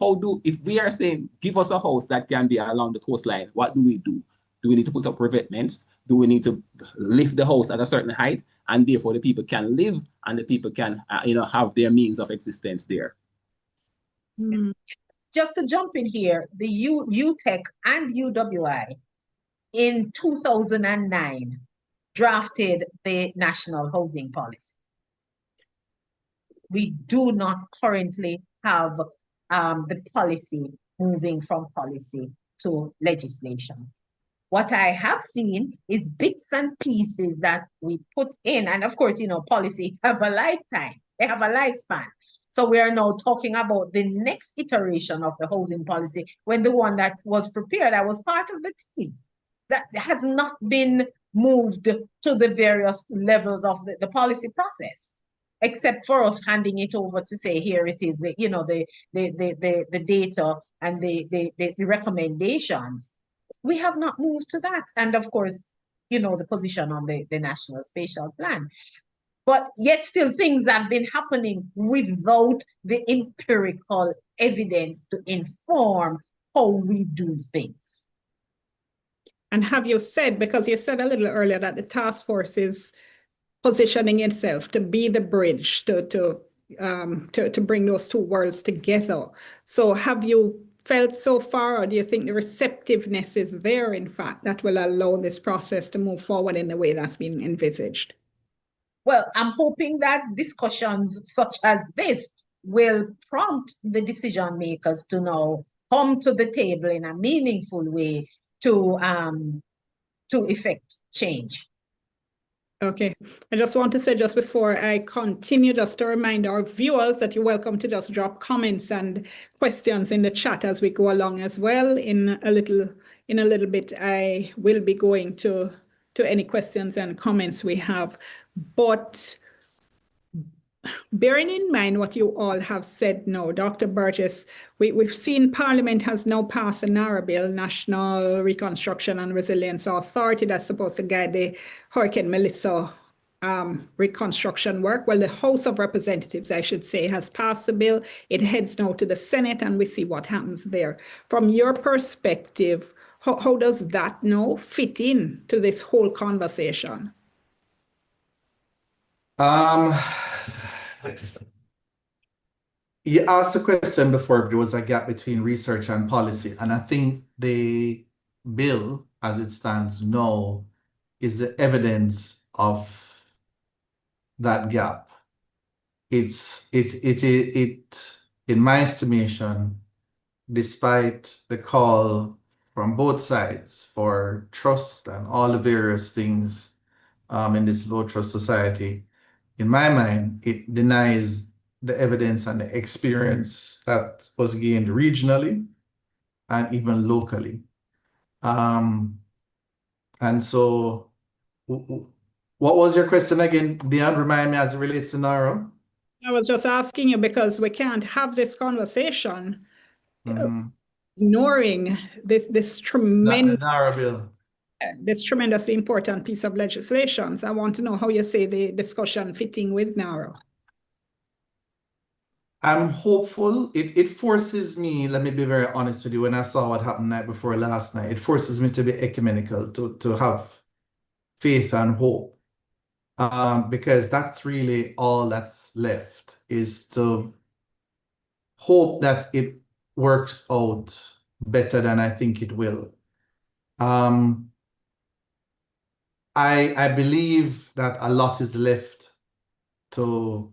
if we are saying, give us a house that can be along the coastline, what do we do? Do we need to put up revetments? Do we need to lift the house at a certain height, and therefore the people can live and the people can, have their means of existence there? Just to jump in here, the UTEC and UWI in 2009 drafted the National Housing Policy. We do not currently have the policy moving from policy to legislation. What I have seen is bits and pieces that we put in, and of course, policy have a lifetime, they have a lifespan. So we are now talking about the next iteration of the housing policy, when the one that was prepared, I was part of the team, that has not been moved to the various levels of the policy process, except for us handing it over to say, here it is, the data and the recommendations. We have not moved to that. And of course, the position on the National Spatial Plan. But yet still things have been happening without the empirical evidence to inform how we do things. And have you said, because you said a little earlier that the task force is positioning itself to be the bridge to bring those two worlds together. So have you felt so far, or do you think the receptiveness is there, in fact, that will allow this process to move forward in the way that's been envisaged? Well, I'm hoping that discussions such as this will prompt the decision makers to now come to the table in a meaningful way to effect change. Okay, I just want to say, just before I continue, just to remind our viewers that you're welcome to just drop comments and questions in the chat as we go along as well. In a little bit, I will be going to any questions and comments we have. But bearing in mind what you all have said now, Dr. Burgess, we've seen Parliament has now passed a NARA bill, National Reconstruction and Resilience Authority, that's supposed to guide the Hurricane Melissa reconstruction work. Well, the House of Representatives, I should say, has passed the bill. It heads now to the Senate, and we see what happens there. From your perspective, how does that now fit in to this whole conversation? You asked a question before if there was a gap between research and policy, and I think the bill, as it stands now, is the evidence of that gap. It, in my estimation, despite the call from both sides for trust and all the various things in this low trust society, in my mind, it denies the evidence and the experience that was gained regionally and even locally. And so, what was your question again, Dion? Remind me as it relates to NARA. I was just asking you because we can't have this conversation ignoring this tremendous NARA bill. This tremendously important piece of legislation. So I want to know how you see the discussion fitting with NARA. I'm hopeful. It forces me, let me be very honest with you, when I saw what happened night before last night, it forces me to be ecumenical, to have faith and hope. Because that's really all that's left, is to hope that it works out better than I think it will. I believe that a lot is left to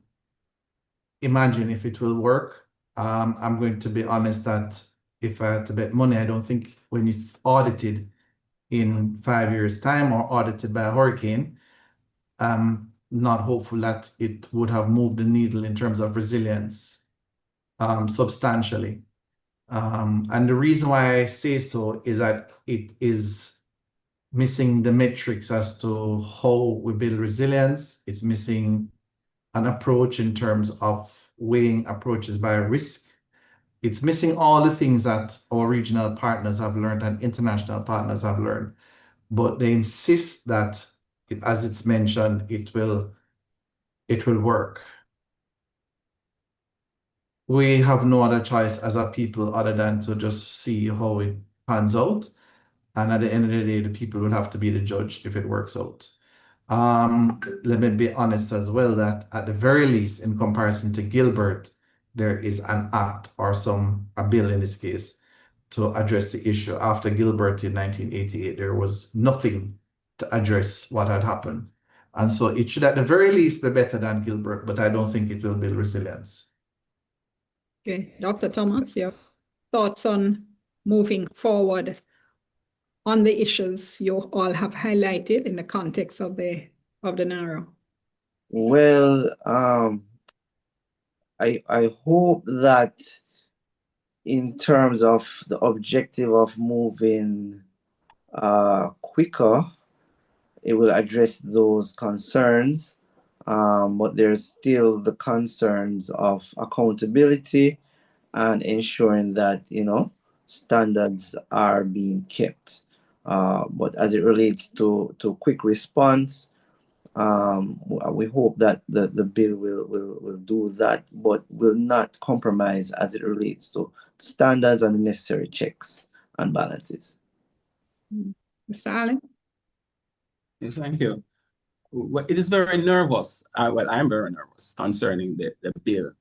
imagine if it will work. I'm going to be honest that if I had to bet money, I don't think when it's audited in 5 years' time or audited by a hurricane, not hopeful that it would have moved the needle in terms of resilience substantially. And the reason why I say so is that it is missing the metrics as to how we build resilience. It's missing an approach in terms of weighing approaches by risk. It's missing all the things that our regional partners have learned and international partners have learned. But they insist that, as it's mentioned, it will work. We have no other choice as a people other than to just see how it pans out. And at the end of the day, the people will have to be the judge if it works out. Let me be honest as well that at the very least, in comparison to Gilbert, there is an act or a bill in this case to address the issue. After Gilbert in 1988, there was nothing to address what had happened. And so it should at the very least be better than Gilbert, but I don't think it will build resilience. Okay, Dr. Thomas, your thoughts on moving forward on the issues you all have highlighted in the context of the NARA? Well, I hope that in terms of the objective of moving quicker, it will address those concerns, but there's still the concerns of accountability and ensuring that, standards are being kept. But as it relates to quick response, we hope that the bill will do that, but will not compromise as it relates to standards and the necessary checks and balances. Mr. Allen? Thank you. Well, it is very nervous. Well, I'm very nervous concerning the bill.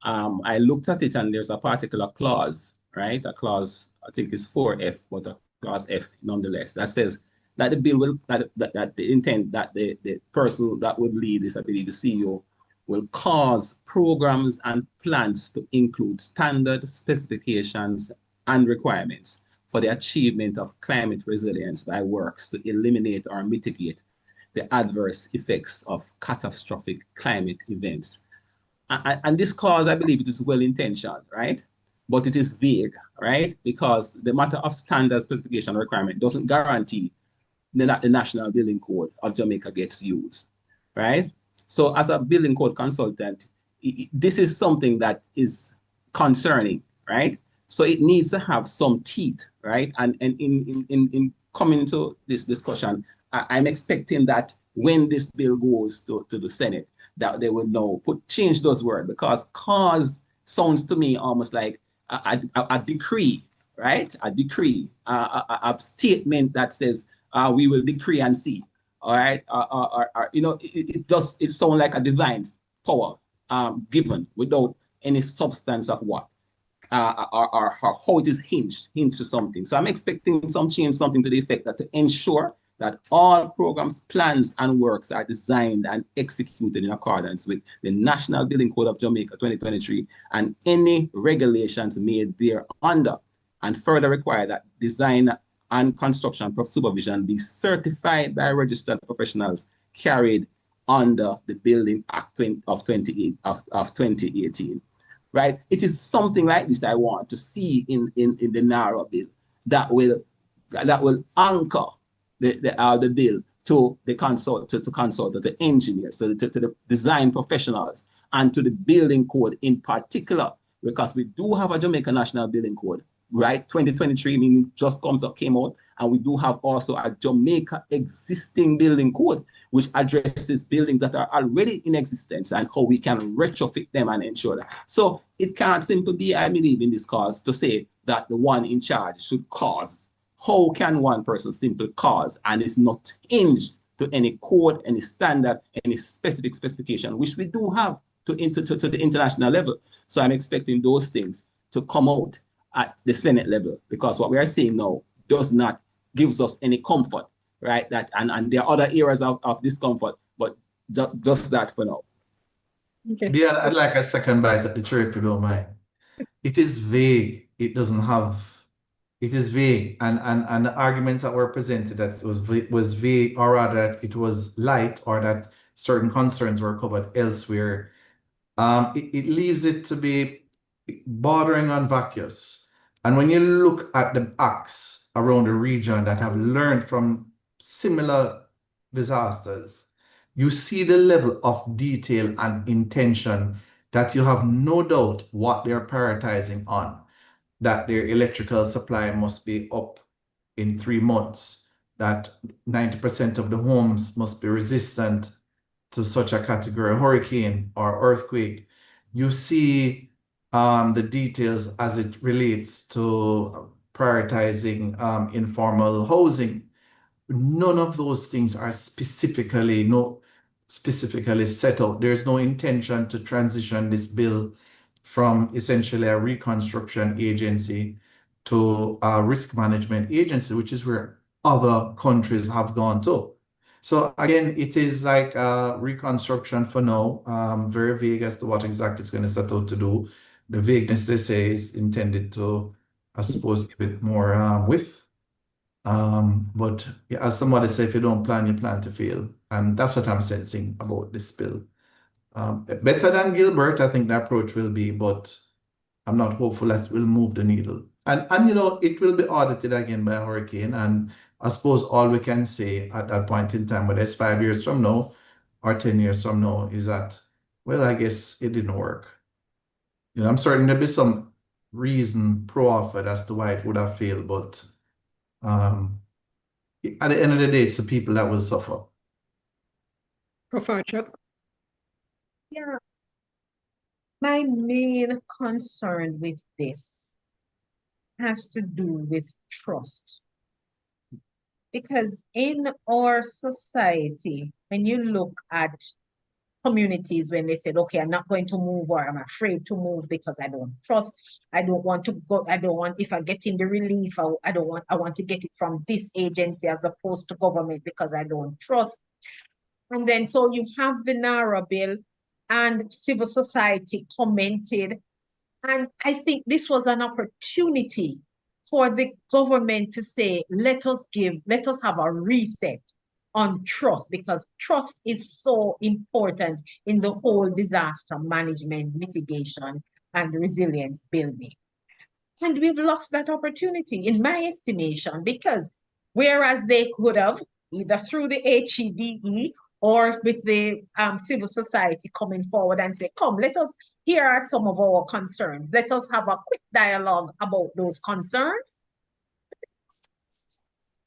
I looked at it and there's a particular clause, right? A clause, I think it's 4F, but a clause F nonetheless, that says that the bill will, that the intent that the person that would lead this, I believe the CEO, will cause programs and plans to include standards, specifications, and requirements for the achievement of climate resilience by works to eliminate or mitigate the adverse effects of catastrophic climate events. And this clause, I believe it is well-intentioned, right? But it is vague, right? Because the matter of standard specification requirement doesn't guarantee that the National Building Code of Jamaica gets used, right? So as a building code consultant, this is something that is concerning, right? So it needs to have some teeth, right? And in coming to this discussion, I'm expecting that when this bill goes to the Senate, that they will now change those words, because cause sounds to me almost like a decree, right? A decree, a statement that says we will decree and see, all right? You know, it sounds like a divine power given without any substance of what or how it is hinged to something. So I'm expecting some change, something to the effect that to ensure that all programs, plans, and works are designed and executed in accordance with the National Building Code of Jamaica 2023 and any regulations made thereunder, and further require that design and construction supervision be certified by registered professionals carried under the Building Act of 2018. Right? It is something like this I want to see in the NARA bill that will anchor the bill to the consultant, to engineers, to the design professionals, and to the building code in particular, because we do have a Jamaica National Building Code, right? 2023 meaning just came out, and we do have also a Jamaica existing building code, which addresses buildings that are already in existence and how we can retrofit them and ensure that. So it can't simply be, I believe, in this cause to say that the one in charge should cause. How can one person simply cause and is not hinged to any code, any standard, any specific specification, which we do have to the international level. So I'm expecting those things to come out at the Senate level, because what we are seeing now does not gives us any comfort, right? That and there are other areas of discomfort, but just that for now. Okay. Yeah, I'd like a second bite at the cherry, if you don't mind. It is vague. It doesn't have. It is vague, and the arguments that were presented that it was vague, or rather that it was light, or that certain concerns were covered elsewhere. It leaves it to be bordering on vacuous. And when you look at the acts around the region that have learned from similar disasters, you see the level of detail and intention that you have no doubt what they're prioritizing on, that their electrical supply must be up in 3 months, that 90% of the homes must be resistant to such a category, hurricane or earthquake. You see the details as it relates to prioritizing informal housing. None of those things are specifically set out. There's no intention to transition this bill from essentially a reconstruction agency to a risk management agency, which is where other countries have gone to. So again, it is like reconstruction for now, very vague as to what exactly it's going to set out to do. The vagueness, they say, is intended to, I suppose, give it more width. But yeah, as somebody said, if you don't plan, you plan to fail. And that's what I'm sensing about this bill. Better than Gilbert, I think the approach will be, but I'm not hopeful that it will move the needle. And you know, it will be audited again by a hurricane. And I suppose all we can say at that point in time, whether it's 5 years from now or 10 years from now, is that, well, I guess it didn't work. You know, I'm certain there'll be some reason pro-offered as to why it would have failed, but at the end of the day, it's the people that will suffer. Professor. Yeah. My main concern with this has to do with trust. Because in our society, when you look at communities, when they said, okay, I'm not going to move, or I'm afraid to move because I don't trust, I don't want to go, I don't want, if I get in the relief, I want to get it from this agency as opposed to government because I don't trust. And then so you have the NARA bill, and civil society commented. And I think this was an opportunity for the government to say, let us have a reset on trust, because trust is so important in the whole disaster management, mitigation, and resilience building. And we've lost that opportunity, in my estimation, because whereas they could have, either through the HEDE or with the civil society coming forward and say, come, here are some of our concerns. Let us have a quick dialogue about those concerns.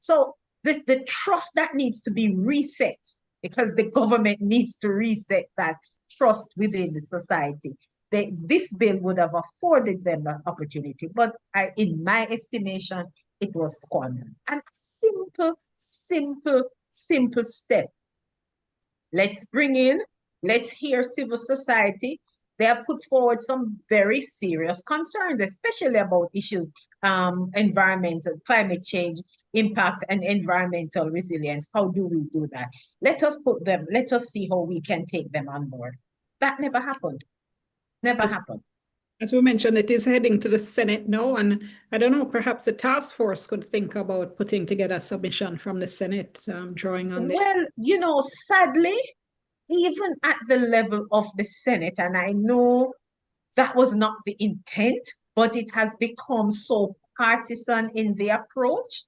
So the trust that needs to be reset, because the government needs to reset that trust within the society. This bill would have afforded them an opportunity, but in my estimation, it was squandered. And simple step. Let's hear civil society. They have put forward some very serious concerns, especially about issues, environmental, climate change, impact, and environmental resilience. How do we do that? Let us see how we can take them on board. That never happened. Never happened. As we mentioned, it is heading to the Senate now, and I don't know, perhaps the task force could think about putting together a submission from the Senate, drawing on this. Well, sadly, even at the level of the Senate, and I know that was not the intent, but it has become so partisan in the approach.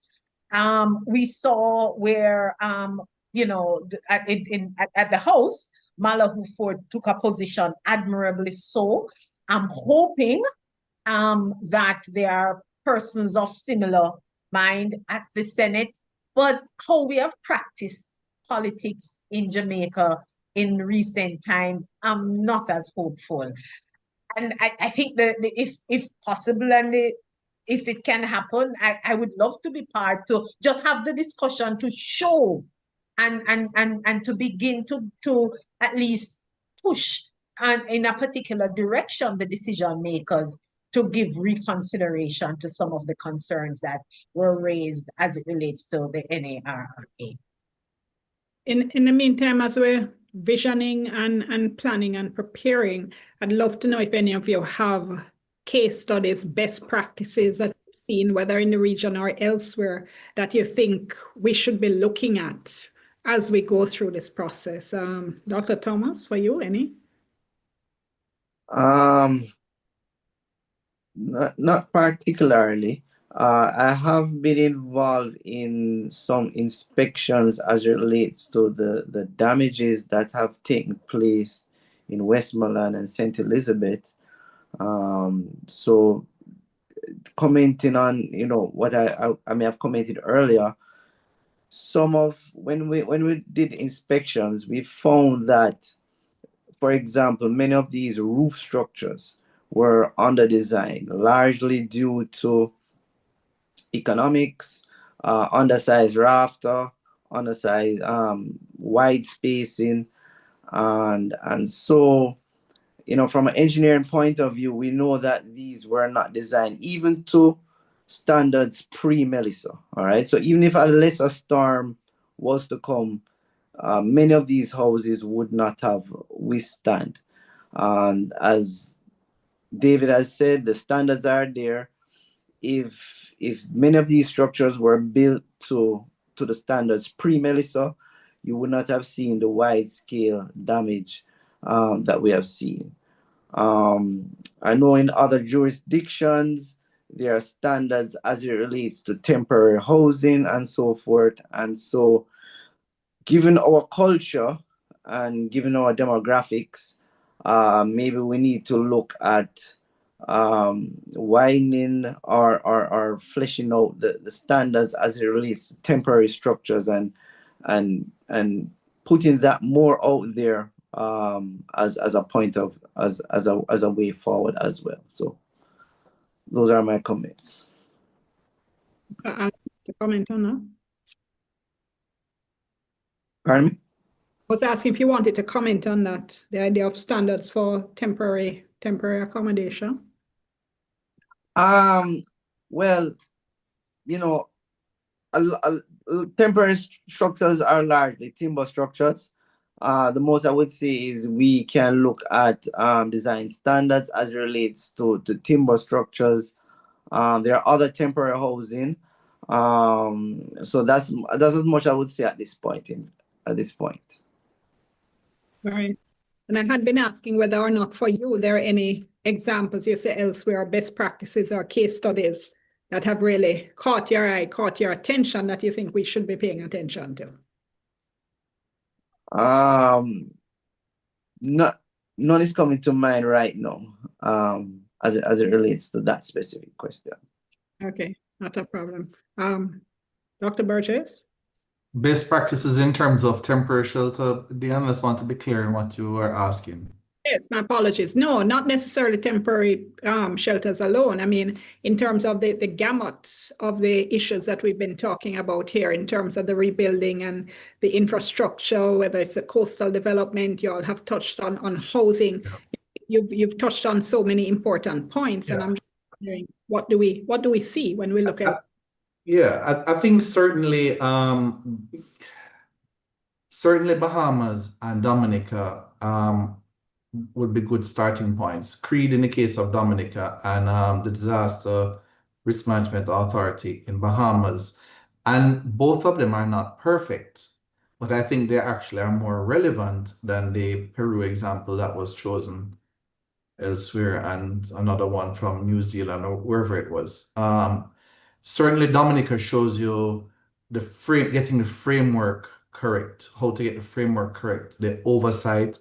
We saw where, at the House, Mallahu Ford took a position admirably so. I'm hoping that there are persons of similar mind at the Senate, but how we have practiced politics in Jamaica in recent times, I'm not as hopeful. And I think that if possible and if it can happen, I would love to be part to just have the discussion to show and to begin to at least push in a particular direction the decision makers to give reconsideration to some of the concerns that were raised as it relates to the NARA. In the meantime, as we're visioning and planning and preparing, I'd love to know if any of you have case studies, best practices that you've seen, whether in the region or elsewhere, that you think we should be looking at as we go through this process. Dr. Thomas, for you, any? Not particularly. I have been involved in some inspections as it relates to the damages that have taken place in Westmoreland and St. Elizabeth. So commenting on, what I may have commented earlier, when we did inspections, we found that, for example, many of these roof structures were under design, largely due to economics, undersized rafter, undersized wide spacing, and so from an engineering point of view, we know that these were not designed even to standards pre-Melissa. All right, so even if a lesser storm was to come, many of these houses would not have withstand. And as David has said, the standards are there. If many of these structures were built to the standards pre-Melissa, you would not have seen the wide scale damage that we have seen. I know in other jurisdictions, there are standards as it relates to temporary housing and so forth. And so given our culture and given our demographics, maybe we need to look at widening or fleshing out the standards as it relates to temporary structures and putting that more out there as a point of as a way forward as well. So those are my comments. I'll like to comment on that. Pardon me? I was asking if you wanted to comment on that, the idea of standards for temporary accommodation. Well, temporary structures are largely timber structures. The most I would say is we can look at design standards as it relates to timber structures. There are other temporary housing. So that's as much I would say at this point. Right. And I had been asking whether or not for you there are any examples you say elsewhere, best practices or case studies that have really caught your eye, caught your attention that you think we should be paying attention to. Not none is coming to mind right now. As it relates to that specific question. Okay, not a problem. Dr. Burgess? Best practices in terms of temporary shelter, Dion, I just want to be clear in what you were asking. Yes, my apologies. No, not necessarily temporary shelters alone. I mean, in terms of the gamut of the issues that we've been talking about here, in terms of the rebuilding and the infrastructure, whether it's a coastal development, you all have touched on housing. Yeah. You've touched on so many important points, and Yeah. I'm just wondering, what do we see when we look at? I think certainly Bahamas and Dominica would be good starting points. Creed in the case of Dominica and the Disaster Risk Management Authority in Bahamas. And both of them are not perfect, but I think they actually are more relevant than the Peru example that was chosen elsewhere and another one from New Zealand or wherever it was. Certainly Dominica shows you getting the framework correct, how to get the framework correct, the oversight,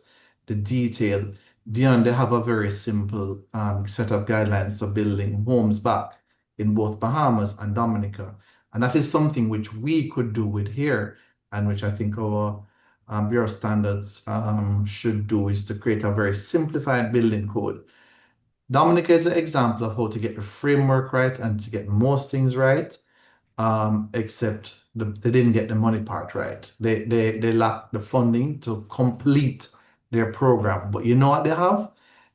the detail. Dion, they have a very simple set of guidelines for building homes back in both Bahamas and Dominica. And that is something which we could do with here, and which I think our Bureau of Standards should do, is to create a very simplified building code. Dominica is an example of how to get the framework right and to get most things right, except they didn't get the money part right. They lack the funding to complete their program. But you know what they have?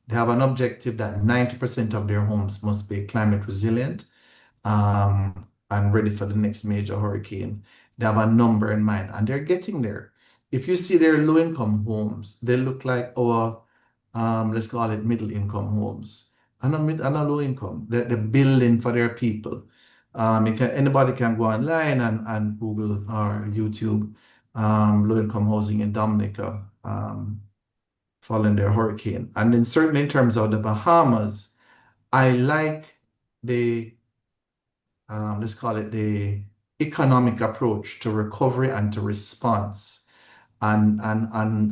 They have an objective that 90% of their homes must be climate resilient and ready for the next major hurricane. They have a number in mind and they're getting there. If you see their low-income homes, they look like our, let's call it middle-income homes. And a low income. They're building for their people. Anybody can go online and Google or YouTube low-income housing in Dominica following their hurricane. And then certainly in terms of the Bahamas, I like the let's call it the economic approach to recovery and to response, and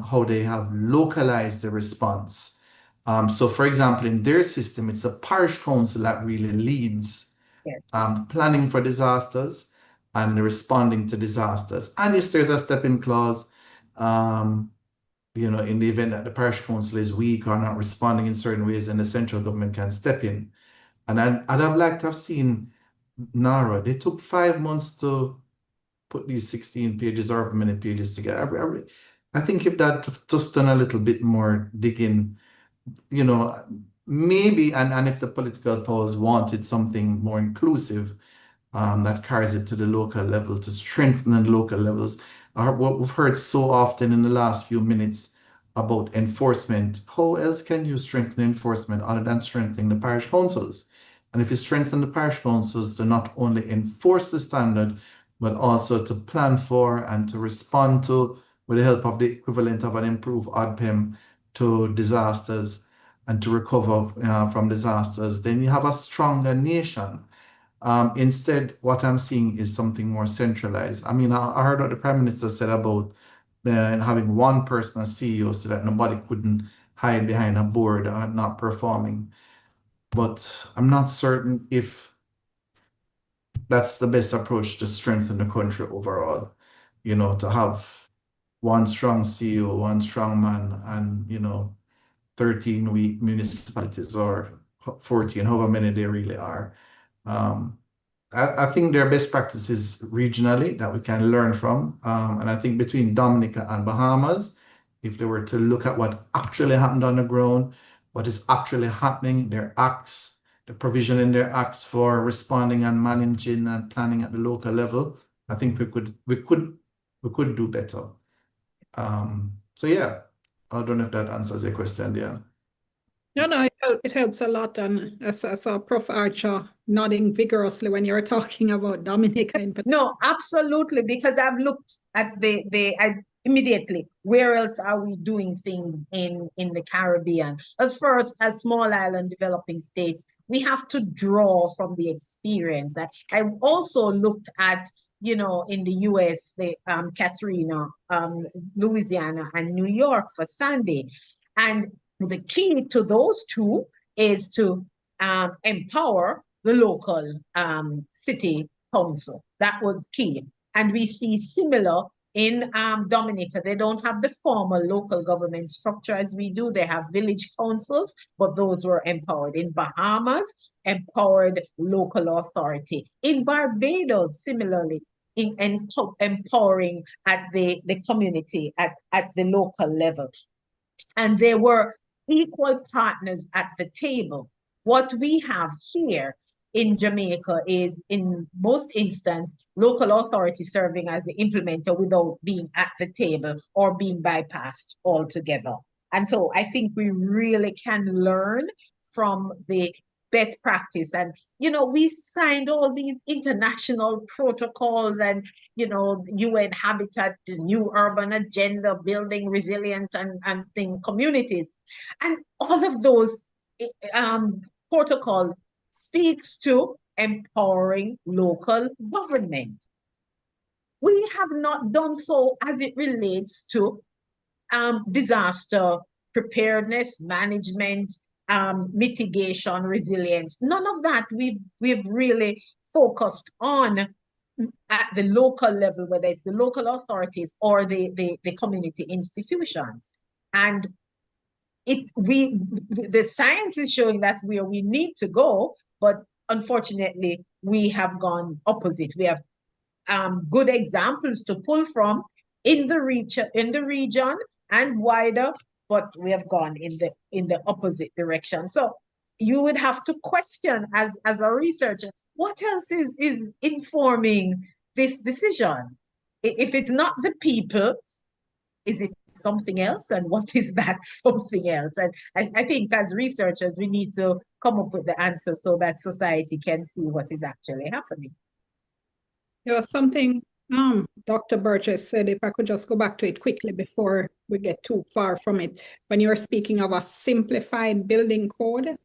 how they have localized the response. So for example, in their system, it's the parish council that really leads Yes. planning for disasters and responding to disasters. And if there's a step-in clause, in the event that the parish council is weak or not responding in certain ways, then the central government can step in. And I'd have liked to have seen NARA. They took 5 months to put these 16 pages or many pages together. I think if that just done a little bit more digging, maybe, and if the political powers wanted something more inclusive, that carries it to the local level to strengthen the local levels. What we've heard so often in the last few minutes about enforcement, how else can you strengthen enforcement other than strengthening the parish councils? And if you strengthen the parish councils to not only enforce the standard, but also to plan for and to respond to, with the help of the equivalent of an improved ODPEM, to disasters and to recover from disasters, then you have a stronger nation. Instead, what I'm seeing is something more centralized. I mean, I heard what the Prime Minister said about having one person as CEO so that nobody couldn't hide behind a board or not performing. But I'm not certain if that's the best approach to strengthen the country overall. To have one strong CEO, one strong man, and 13 weak municipalities or 14, however many there really are. I think there are best practices regionally that we can learn from. And I think between Dominica and Bahamas, if they were to look at what actually happened on the ground, what is actually happening, their acts, the provision in their acts for responding and managing and planning at the local level, I think we could do better. So yeah, I don't know if that answers your question, Diane. No, it helps a lot. And I saw Prof. Archer nodding vigorously when you were talking about Dominica in particular. No, absolutely, because I've looked at immediately, where else are we doing things in the Caribbean? As first, as small island developing states, we have to draw from the experience. I also looked at you know, in the US, the Katrina, Louisiana, and New York for Sandy. And the key to those two is to empower the local city council. That was key. And we see similar in Dominica. They don't have the formal local government structure as we do. They have village councils, but those were empowered. In Bahamas, empowered local authority. In Barbados, similarly, in empowering at the community, at the local level. And they were equal partners at the table. What we have here in Jamaica is, in most instances, local authority serving as the implementer without being at the table or being bypassed altogether. And so I think we really can learn from the best practice. And, you know, we signed all these international protocols and, you know, UN Habitat, the new urban agenda, building resilient and thing communities. And all of those protocol speaks to empowering local government. We have not done so as it relates to disaster preparedness, management, mitigation, resilience. None of that we've really focused on at the local level, whether it's the local authorities or the community institutions. And the science is showing that's where we need to go, but unfortunately, we have gone opposite. We have good examples to pull from in the region and wider, but we have gone in the opposite direction. So you would have to question as a researcher, what else is informing this decision? If it's not the people, is it something else? And what is that something else? And I think as researchers, we need to come up with the answer so that society can see what is actually happening. There was something Dr. Burgess said, if I could just go back to it quickly before we get too far from it, when you were speaking of a simplified building code.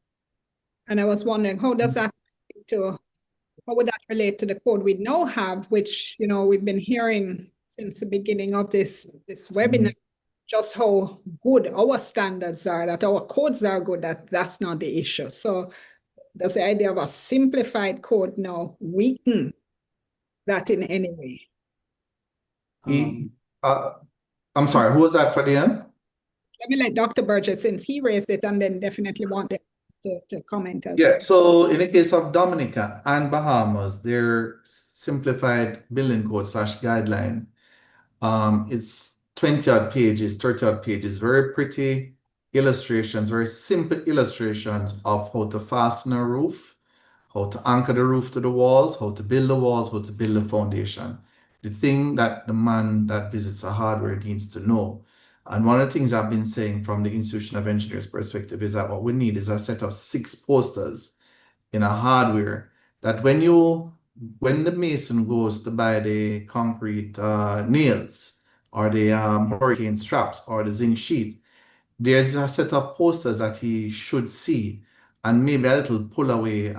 And I was wondering, how does that how would that relate to the code we now have, which, you know, we've been hearing since the beginning of this webinar, just how good our standards are, that our codes are good, that's not the issue. So does the idea of a simplified code now weaken that in any way? I'm sorry, who was that for the end? Let me let Dr. Burgess, since he raised it, and then definitely want them to comment as Yeah, so in the case of Dominica and Bahamas, their simplified building code / guideline, it's 20 odd pages, 30 odd pages, very pretty illustrations, very simple illustrations of how to fasten a roof, how to anchor the roof to the walls, how to build the walls, how to build the foundation. The thing that the man that visits a hardware needs to know. And one of the things I've been saying from the Institution of Engineers perspective is that what we need is a set of 6 posters in a hardware that when the mason goes to buy the concrete nails or the hurricane straps or the zinc sheet, there's a set of posters that he should see, and maybe a little pull-away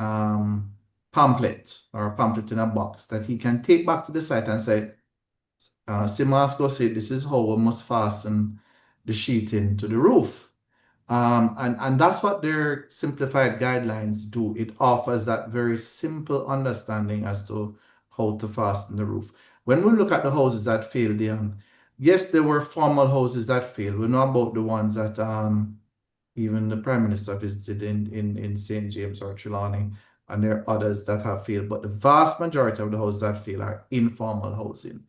pamphlet or a pamphlet in a box that he can take back to the site and say, Simasco said this is how we must fasten the sheeting to the roof. And that's what their simplified guidelines do. It offers that very simple understanding as to how to fasten the roof. When we look at the houses that failed, yes, there were formal houses that failed. We know about the ones that even the Prime Minister visited in St. James or Trelawney, and there are others that have failed. But the vast majority of the houses that fail are informal housing.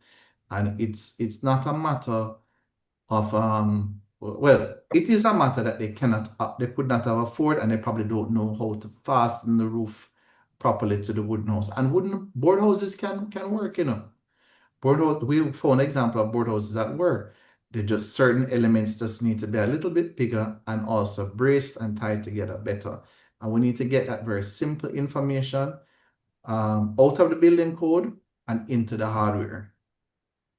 And it's not a matter of well, it is a matter that they could not have afford, and they probably don't know how to fasten the roof properly to the wooden house. And board houses can work, you know. We found an example of board houses that work. They just certain elements just need to be a little bit bigger and also braced and tied together better. And we need to get that very simple information out of the building code and into the hardware.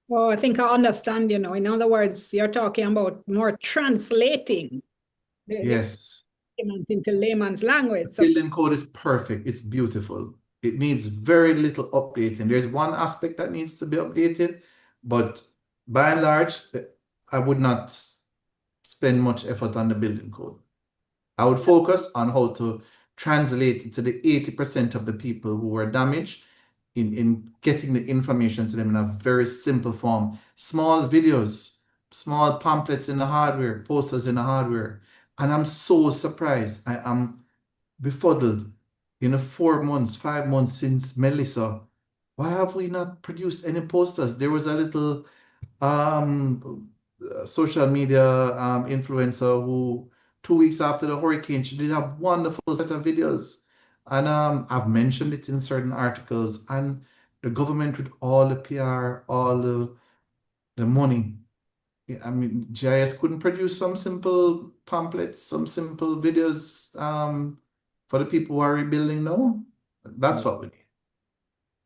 Oh, I think I understand, you know. In other words, you're talking about more translating the Yes. document into layman's language. The building code is perfect. It's beautiful. It needs very little updating. There's one aspect that needs to be updated, but by and large, I would not spend much effort on the building code. I would focus on how to translate it to the 80% of the people who were damaged in getting the information to them in a very simple form. Small videos, small pamphlets in the hardware, posters in the hardware. And I'm so surprised. I am befuddled. In the 4 months, 5 months since Melissa, why have we not produced any posters? There was a little social media influencer who 2 weeks after the hurricane, she did a wonderful set of videos. And I've mentioned it in certain articles. And the government with all the PR, all the money. I mean, GIS couldn't produce some simple pamphlets, some simple videos for the people who are rebuilding now. That's what we need.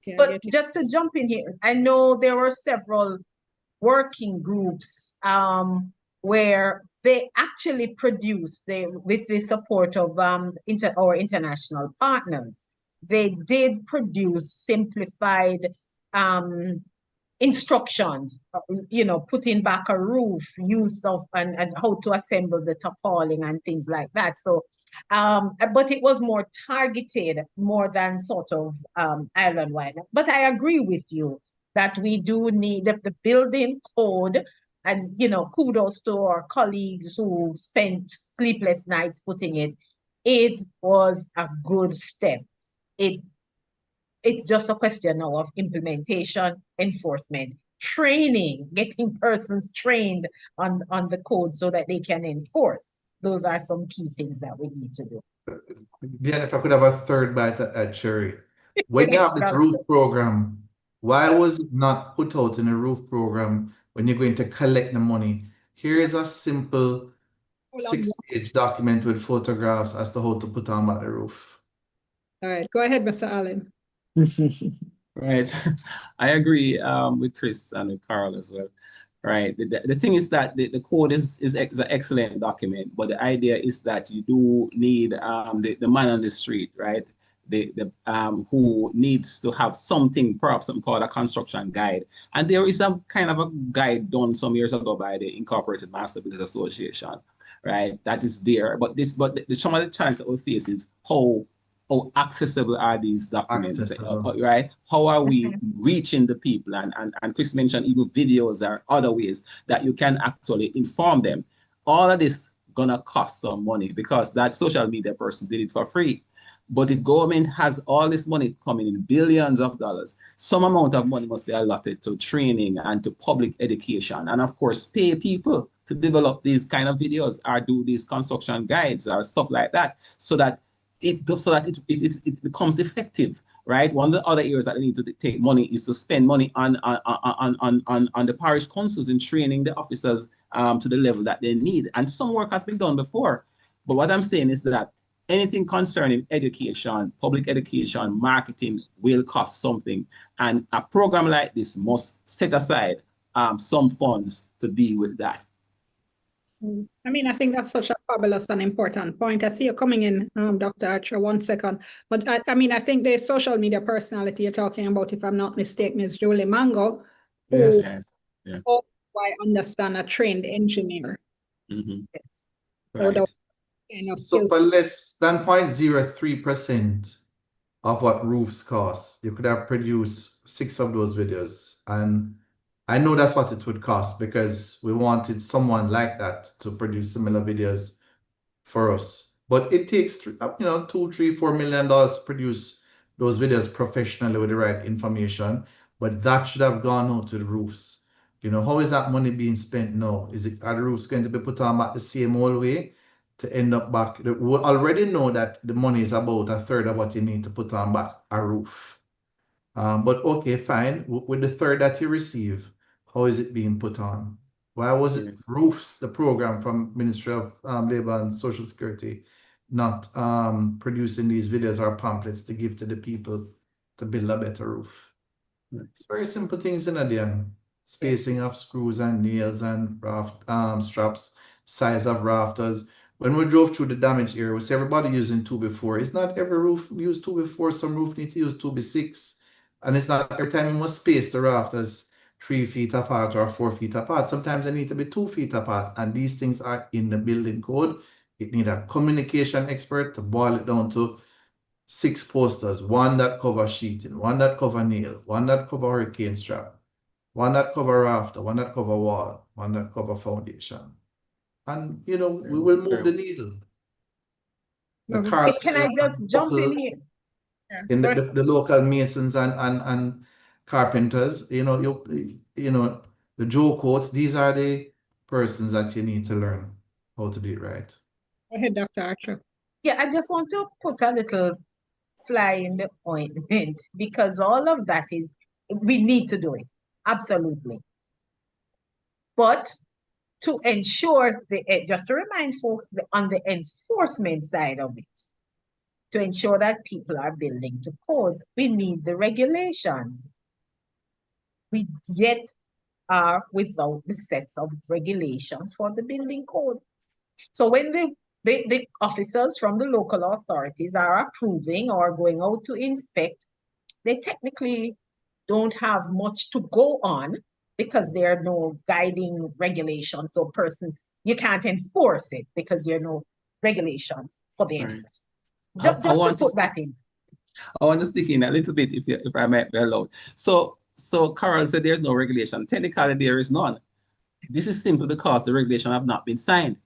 Yeah, I But get you. just to jump in here, I know there were several working groups where they actually produced, with the support of our international partners, they did produce simplified instructions, putting back a roof, use of and how to assemble the tarpaulin and things like that. So, but it was more targeted, more than sort of island-wide. But I agree with you that we do need the building code, and kudos to our colleagues who spent sleepless nights putting it. It was a good step. It's just a question now of implementation, enforcement, training, getting persons trained on the code so that they can enforce. Those are some key things that we need to do. Then if I could have a third bite at cherry. When you have this roof program, why was it not put out in a roof program when you're going to collect the money? Here is a simple 6-page document with photographs as to how to put on the roof. All right, go ahead, Mr. Allen. Right. I agree with Chris and with Carl as well. Right. The thing is that the code is an excellent document, but the idea is that you do need the man on the street, right? The who needs to have something, perhaps something called a construction guide. And there is some kind of a guide done some years ago by the Incorporated Master Builders Association, right? That is there. But some of the challenges that we face is how accessible are these documents, right? How are we reaching the people? And Chris mentioned even videos or other ways that you can actually inform them. All of this gonna cost some money because that social media person did it for free. But if government has all this money coming in, billions of dollars, some amount of money must be allotted to training and to public education. And of course, pay people to develop these kind of videos or do these construction guides or stuff like that so that it becomes effective, right? One of the other areas that they need to take money is to spend money on the parish councils in training the officers to the level that they need. And some work has been done before. But what I'm saying is that anything concerning education, public education, marketing will cost something. And a program like this must set aside some funds to deal with that. I mean, I think that's such a fabulous and important point. I see you coming in, Dr. Archer, 1 second. But I mean, I think the social media personality you're talking about, if I'm not mistaken, is Julie Mango, who Yes. Yeah. I understand a trained engineer. Mm-hmm. Yes. Right. So for less than 0.03% of what roofs cost, you could have produced 6 of those videos. And I know that's what it would cost because we wanted someone like that to produce similar videos for us. But it takes $2, $3, $4 million to produce those videos professionally with the right information. But that should have gone out to the roofs. How is that money being spent now? Are the roofs going to be put on back the same old way to end up back? We already know that the money is about a third of what you need to put on back a roof. But okay, fine. With the third that you receive, how is it being put on? Why was it roofs, the program from Ministry of Labor and Social Security, not producing these videos or pamphlets to give to the people to build a better roof? It's very simple things in the spacing of screws and nails and raft straps, size of rafters. when we drove through the damaged area, we see everybody using 2x4. It's not every roof use 2x4. Some roof need to use 2x6. And it's not every time you must space the rafters 3 feet apart or 4 feet apart. Sometimes they need to be 2 feet apart. And these things are in the building code. It need a communication expert to boil it down to 6 posters, one that cover sheeting, one that cover nail, one that cover hurricane strap, one that cover rafter, one that cover wall, one that cover foundation. And we will move the needle. The car Can I just jump in here? in the local masons and carpenters, the Joe coats, these are the persons that you need to learn how to do it right. Go ahead, Dr. Archer. Yeah, I just want to put a little fly in the ointment because all of that we need to do it. Absolutely. But to ensure just to remind folks on the enforcement side of it, to ensure that people are building to code, we need the regulations. We yet are without the sets of regulations for the building code. So when the officers from the local authorities are approving or going out to inspect, they technically don't have much to go on because there are no guiding regulations. So you can't enforce it because there are no regulations for the enforcement. Just to put that in. I want to stick in a little bit if I might be allowed. So Carol said there's no regulation. Technically, there is none. This is simply because the regulation have not been signed,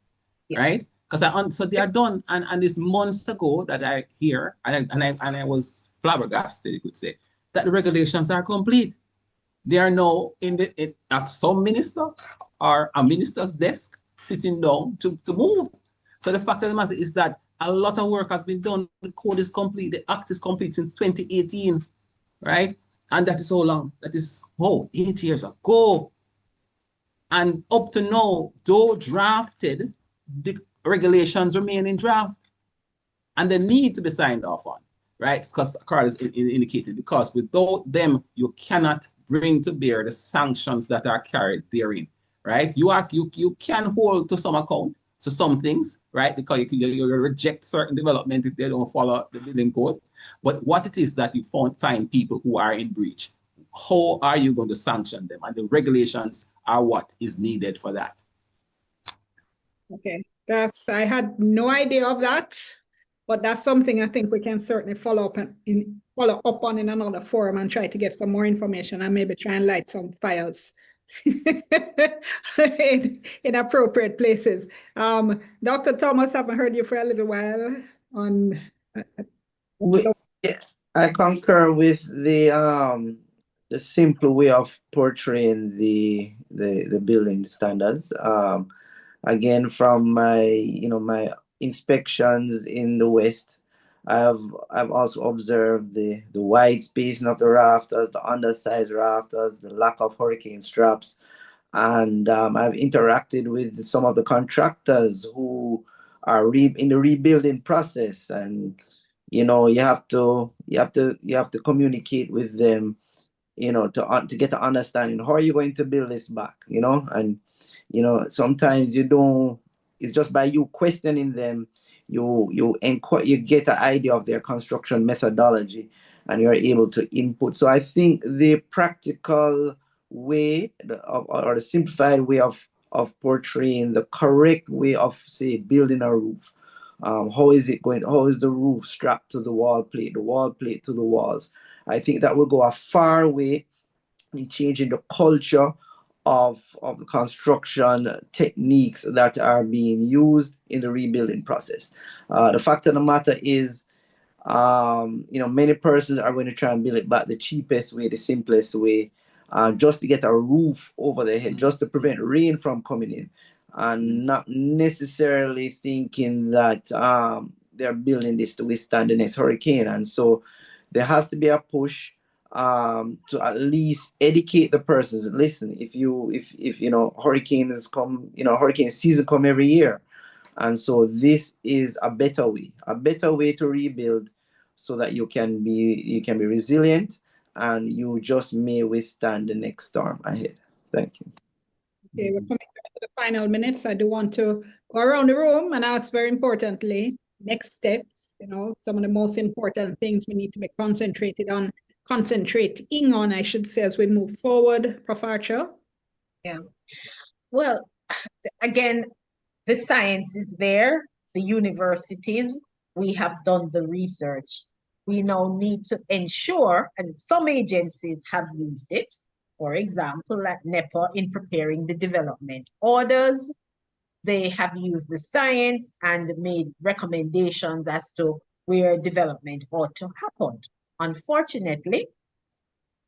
right? Because so they are done, and it's months ago that I hear, and I was flabbergasted, you could say, that the regulations are complete. They are now at some minister or a minister's desk sitting down to move. So the fact of the matter is that a lot of work has been done. The code is complete. The act is complete since 2018, right? And that is how long? That is 8 years ago. And up to now, though drafted, the regulations remain in draft. And they need to be signed off on, right? Because Carl is indicated, because without them, you cannot bring to bear the sanctions that are carried therein, right? You can hold to some account, to some things, right? Because you reject certain development if they don't follow the building code. But what it is that you find people who are in breach, how are you going to sanction them? And the regulations are what is needed for that. Okay, I had no idea of that, but that's something I think we can certainly follow up on in another forum and try to get some more information and maybe try and light some fires in appropriate places. Dr. Thomas, I haven't heard you for a little while on. I concur with the simple way of portraying the building standards. Again, from my inspections in the West, I've also observed the wide spacing of the rafters, the undersized rafters, the lack of hurricane straps, and I've interacted with some of the contractors who are in the rebuilding process, and you have to communicate with them, to get an understanding. How are you going to build this back? And sometimes it's just by you questioning them, you get an idea of their construction methodology, and you're able to input. So I think the practical way or the simplified way of portraying the correct way of, say, building a roof. How is the roof strapped to the wall plate to the walls? I think that will go a far way in changing the culture of the construction techniques that are being used in the rebuilding process. The fact of the matter is, many persons are going to try and build it back the cheapest way, the simplest way, just to get a roof over their head, just to prevent rain from coming in, and not necessarily thinking that they're building this to withstand the next hurricane. And so there has to be a push to at least educate the persons. Listen, if hurricanes come, hurricane season come every year, and so this is a better way to rebuild, so that you can be resilient, and you just may withstand the next storm ahead. Thank you. Okay, we're coming to the final minutes. I do want to Go around the room and ask very importantly, next steps, some of the most important things we need to be concentrating on, I should say, as we move forward. Prof. Archer? Yeah. Well, again, the science is there, the universities, we have done the research. We now need to ensure, and some agencies have used it, for example, at NEPA in preparing the development orders. They have used the science and made recommendations as to where development ought to happen. Unfortunately,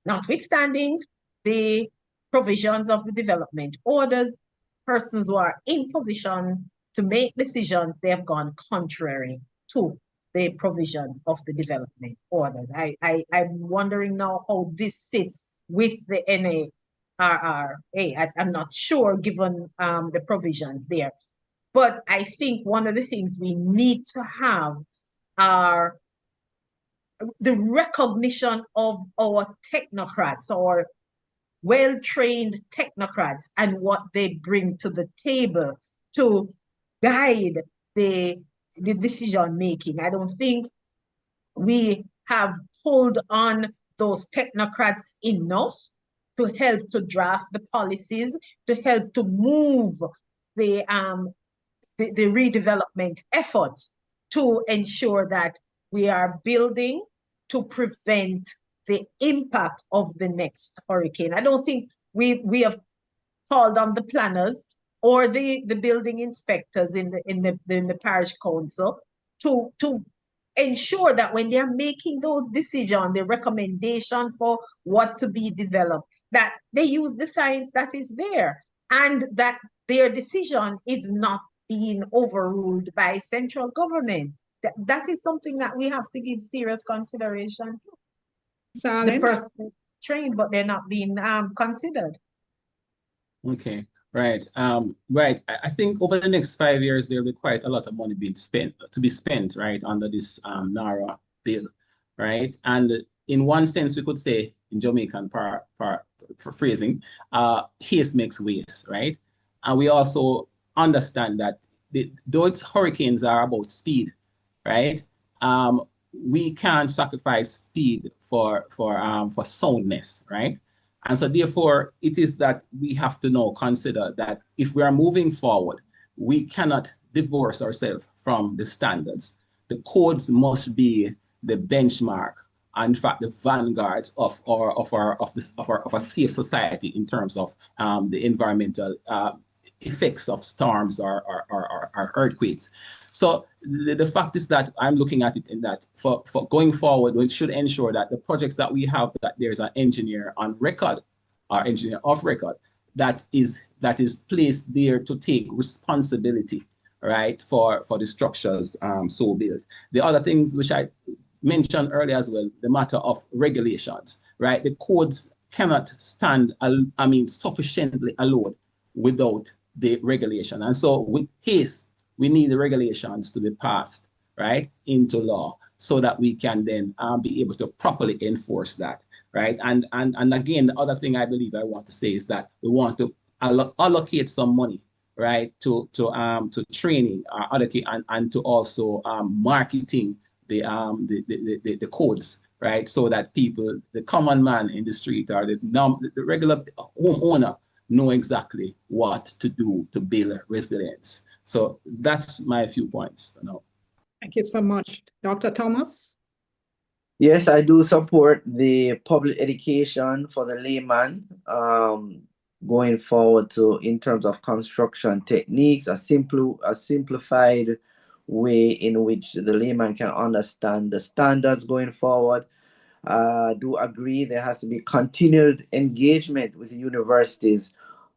notwithstanding the provisions of the development orders, persons who are in position to make decisions, they have gone contrary to the provisions of the development orders. I'm wondering now how this sits with the NARRA. I'm not sure given the provisions there. But I think one of the things we need to have are the recognition of our technocrats, our well-trained technocrats, and what they bring to the table to guide the decision making. I don't think we have pulled on those technocrats enough to help to draft the policies, to help to move the redevelopment effort to ensure that we are building to prevent the impact of the next hurricane. I don't think we have called on the planners or the building inspectors in the parish council to ensure that when they're making those decisions, the recommendation for what to be developed, that they use the science that is there and that their decision is not being overruled by central government. That is something that we have to give serious consideration. The person trained, but they're not being considered. Okay, right. Right. I think over the next 5 years, there'll be quite a lot of money being spent right, under this NARA bill, right? And in one sense, we could say in Jamaican phrasing, haste makes waste, right? And we also understand that those hurricanes are about speed, right? We can't sacrifice speed for soundness, right? And so therefore, it is that we have to now consider that if we are moving forward, we cannot divorce ourselves from the standards. The codes must be the benchmark, and in fact, the vanguard of a safe society in terms of the environmental effects of storms or earthquakes. So the fact is that I'm looking at it in that for going forward, we should ensure that the projects that we have, that there's an engineer on record or engineer off record that is placed there to take responsibility, right, for the structures so built. The other things which I mentioned earlier as well, the matter of regulations, right? The codes cannot stand, sufficiently alone without the regulation. And so with haste, we need the regulations to be passed, right, into law so that we can then be able to properly enforce that, right? And again, the other thing I believe I want to say is that we want to allocate some money, right, to training, allocate and to also marketing the codes, right, so that people, the common man in the street or the regular homeowner, know exactly what to do to build resilience. So that's my few points. Thank you so much. Dr. Thomas? Yes, I do support the public education for the layman going forward in terms of construction techniques, a simplified way in which the layman can understand the standards going forward. I do agree there has to be continued engagement with universities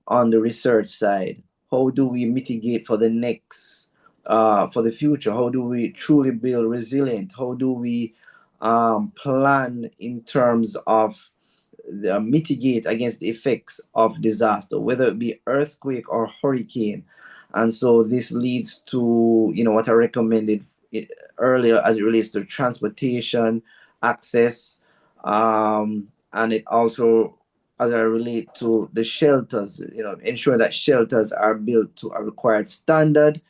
on the research side. How do we mitigate for the next, for the future? How do we truly build resilient? How do we plan in terms of mitigate against the effects of disaster, whether it be earthquake or hurricane? And so this leads to, what I recommended earlier as it relates to transportation, access, and it also, as I relate to the shelters, ensure that shelters are built to a required standard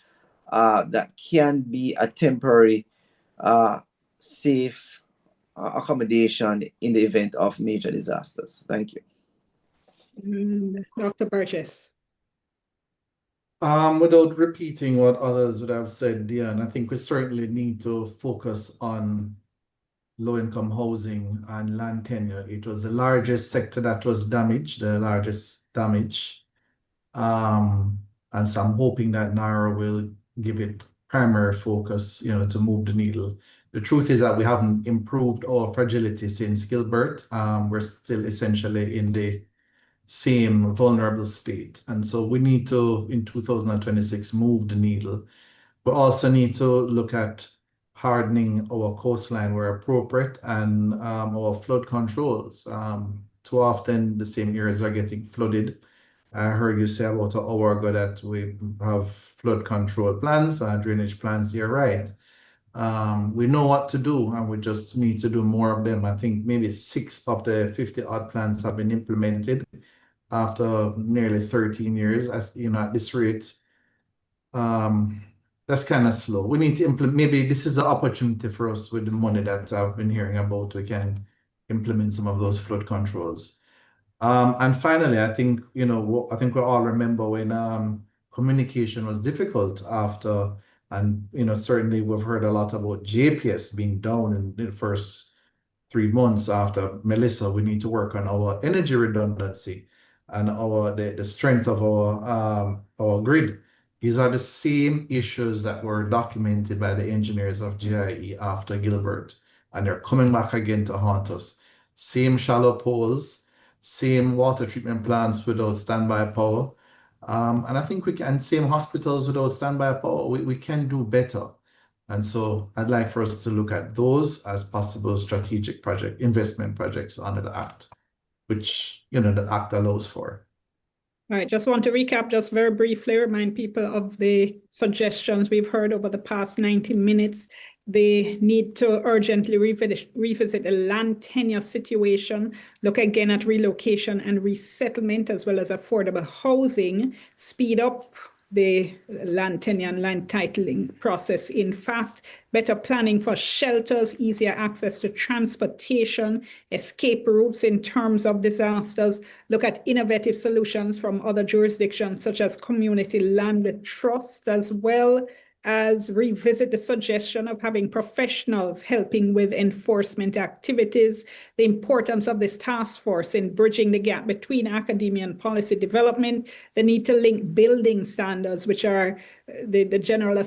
that can be a temporary, safe accommodation in the event of major disasters. Thank you. Dr. Burgess. Without repeating what others would have said, Dion, I think we certainly need to focus on low-income housing and land tenure. It was the largest sector that was damaged, the largest damage. And so I'm hoping that NARA will give it primary focus, to move the needle. The truth is that we haven't improved our fragility since Gilbert. We're still essentially in the same vulnerable state. And so we need to, in 2026, move the needle. We also need to look at hardening our coastline where appropriate and our flood controls. Too often the same areas are getting flooded. I heard you say about an hour ago that we have flood control plans, drainage plans. You're right. We know what to do, and we just need to do more of them. I think maybe 6 of the 50 odd plans have been implemented after nearly 13 years. At this rate, that's kind of slow. We need to implement. Maybe this is the opportunity for us with the money that I've been hearing about. We can implement some of those flood controls. And finally, I think we all remember when communication was difficult after, and certainly we've heard a lot about JPS being down in the first 3 months after Melissa. We need to work on our energy redundancy and the strength of our grid. These are the same issues that were documented by the engineers of GIE after Gilbert, and they're coming back again to haunt us. Same shallow poles, same water treatment plants without standby power. And I think we can, same hospitals without standby power. We can do better. And so I'd like for us to look at those as possible strategic investment projects under the Act, which, the Act allows for. All right, just want to recap just very briefly, remind people of the suggestions we've heard over the past 90 minutes. They need to urgently revisit the land tenure situation, look again at relocation and resettlement, as well as affordable housing, speed up the land tenure and land titling process. In fact, better planning for shelters, easier access to transportation, escape routes in terms of disasters, look at innovative solutions from other jurisdictions such as community land trust, as well as revisit the suggestion of having professionals helping with enforcement activities, the importance of this task force in bridging the gap between academia and policy development, the need to link building standards, which are the general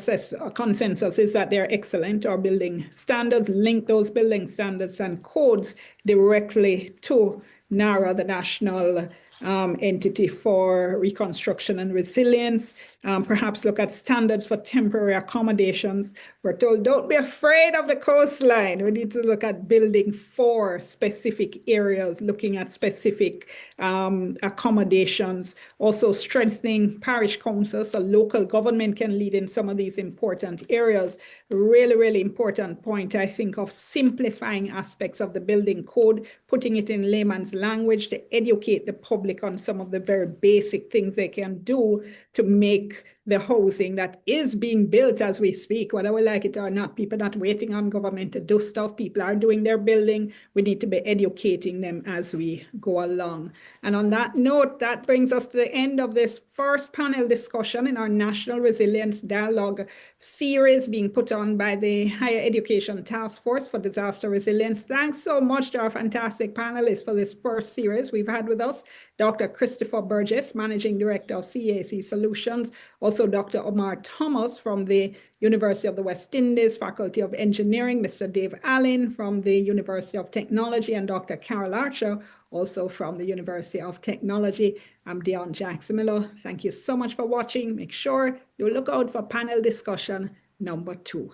consensus is that they're excellent, or building standards, link those building standards and codes directly to NARA, the national entity for reconstruction and resilience. Perhaps look at standards for temporary accommodations. We're told, don't be afraid of the coastline. We need to look at building for specific areas, looking at specific accommodations. Also strengthening parish councils so local government can lead in some of these important areas. Really, really important point, I think, of simplifying aspects of the building code, putting it in layman's language to educate the public on some of the very basic things they can do to make the housing that is being built as we speak, whether we like it or not. People are not waiting on government to do stuff. People are doing their building. We need to be educating them as we go along. And on that note, that brings us to the end of this first panel discussion in our National Resilience Dialogue series being put on by the Higher Education Task Force for Disaster Resilience. Thanks so much to our fantastic panelists for this first series. We've had with us Dr. Christopher Burgess, Managing Director of CAC Solutions, also Dr. Omar Thomas from the University of the West Indies, Faculty of Engineering, Mr. Dave Allen from the University of Technology, and Dr. Carol Archer, also from the University of Technology. I'm Dion Jackson Miller. Thank you so much for watching. Make sure you look out for panel discussion number 2.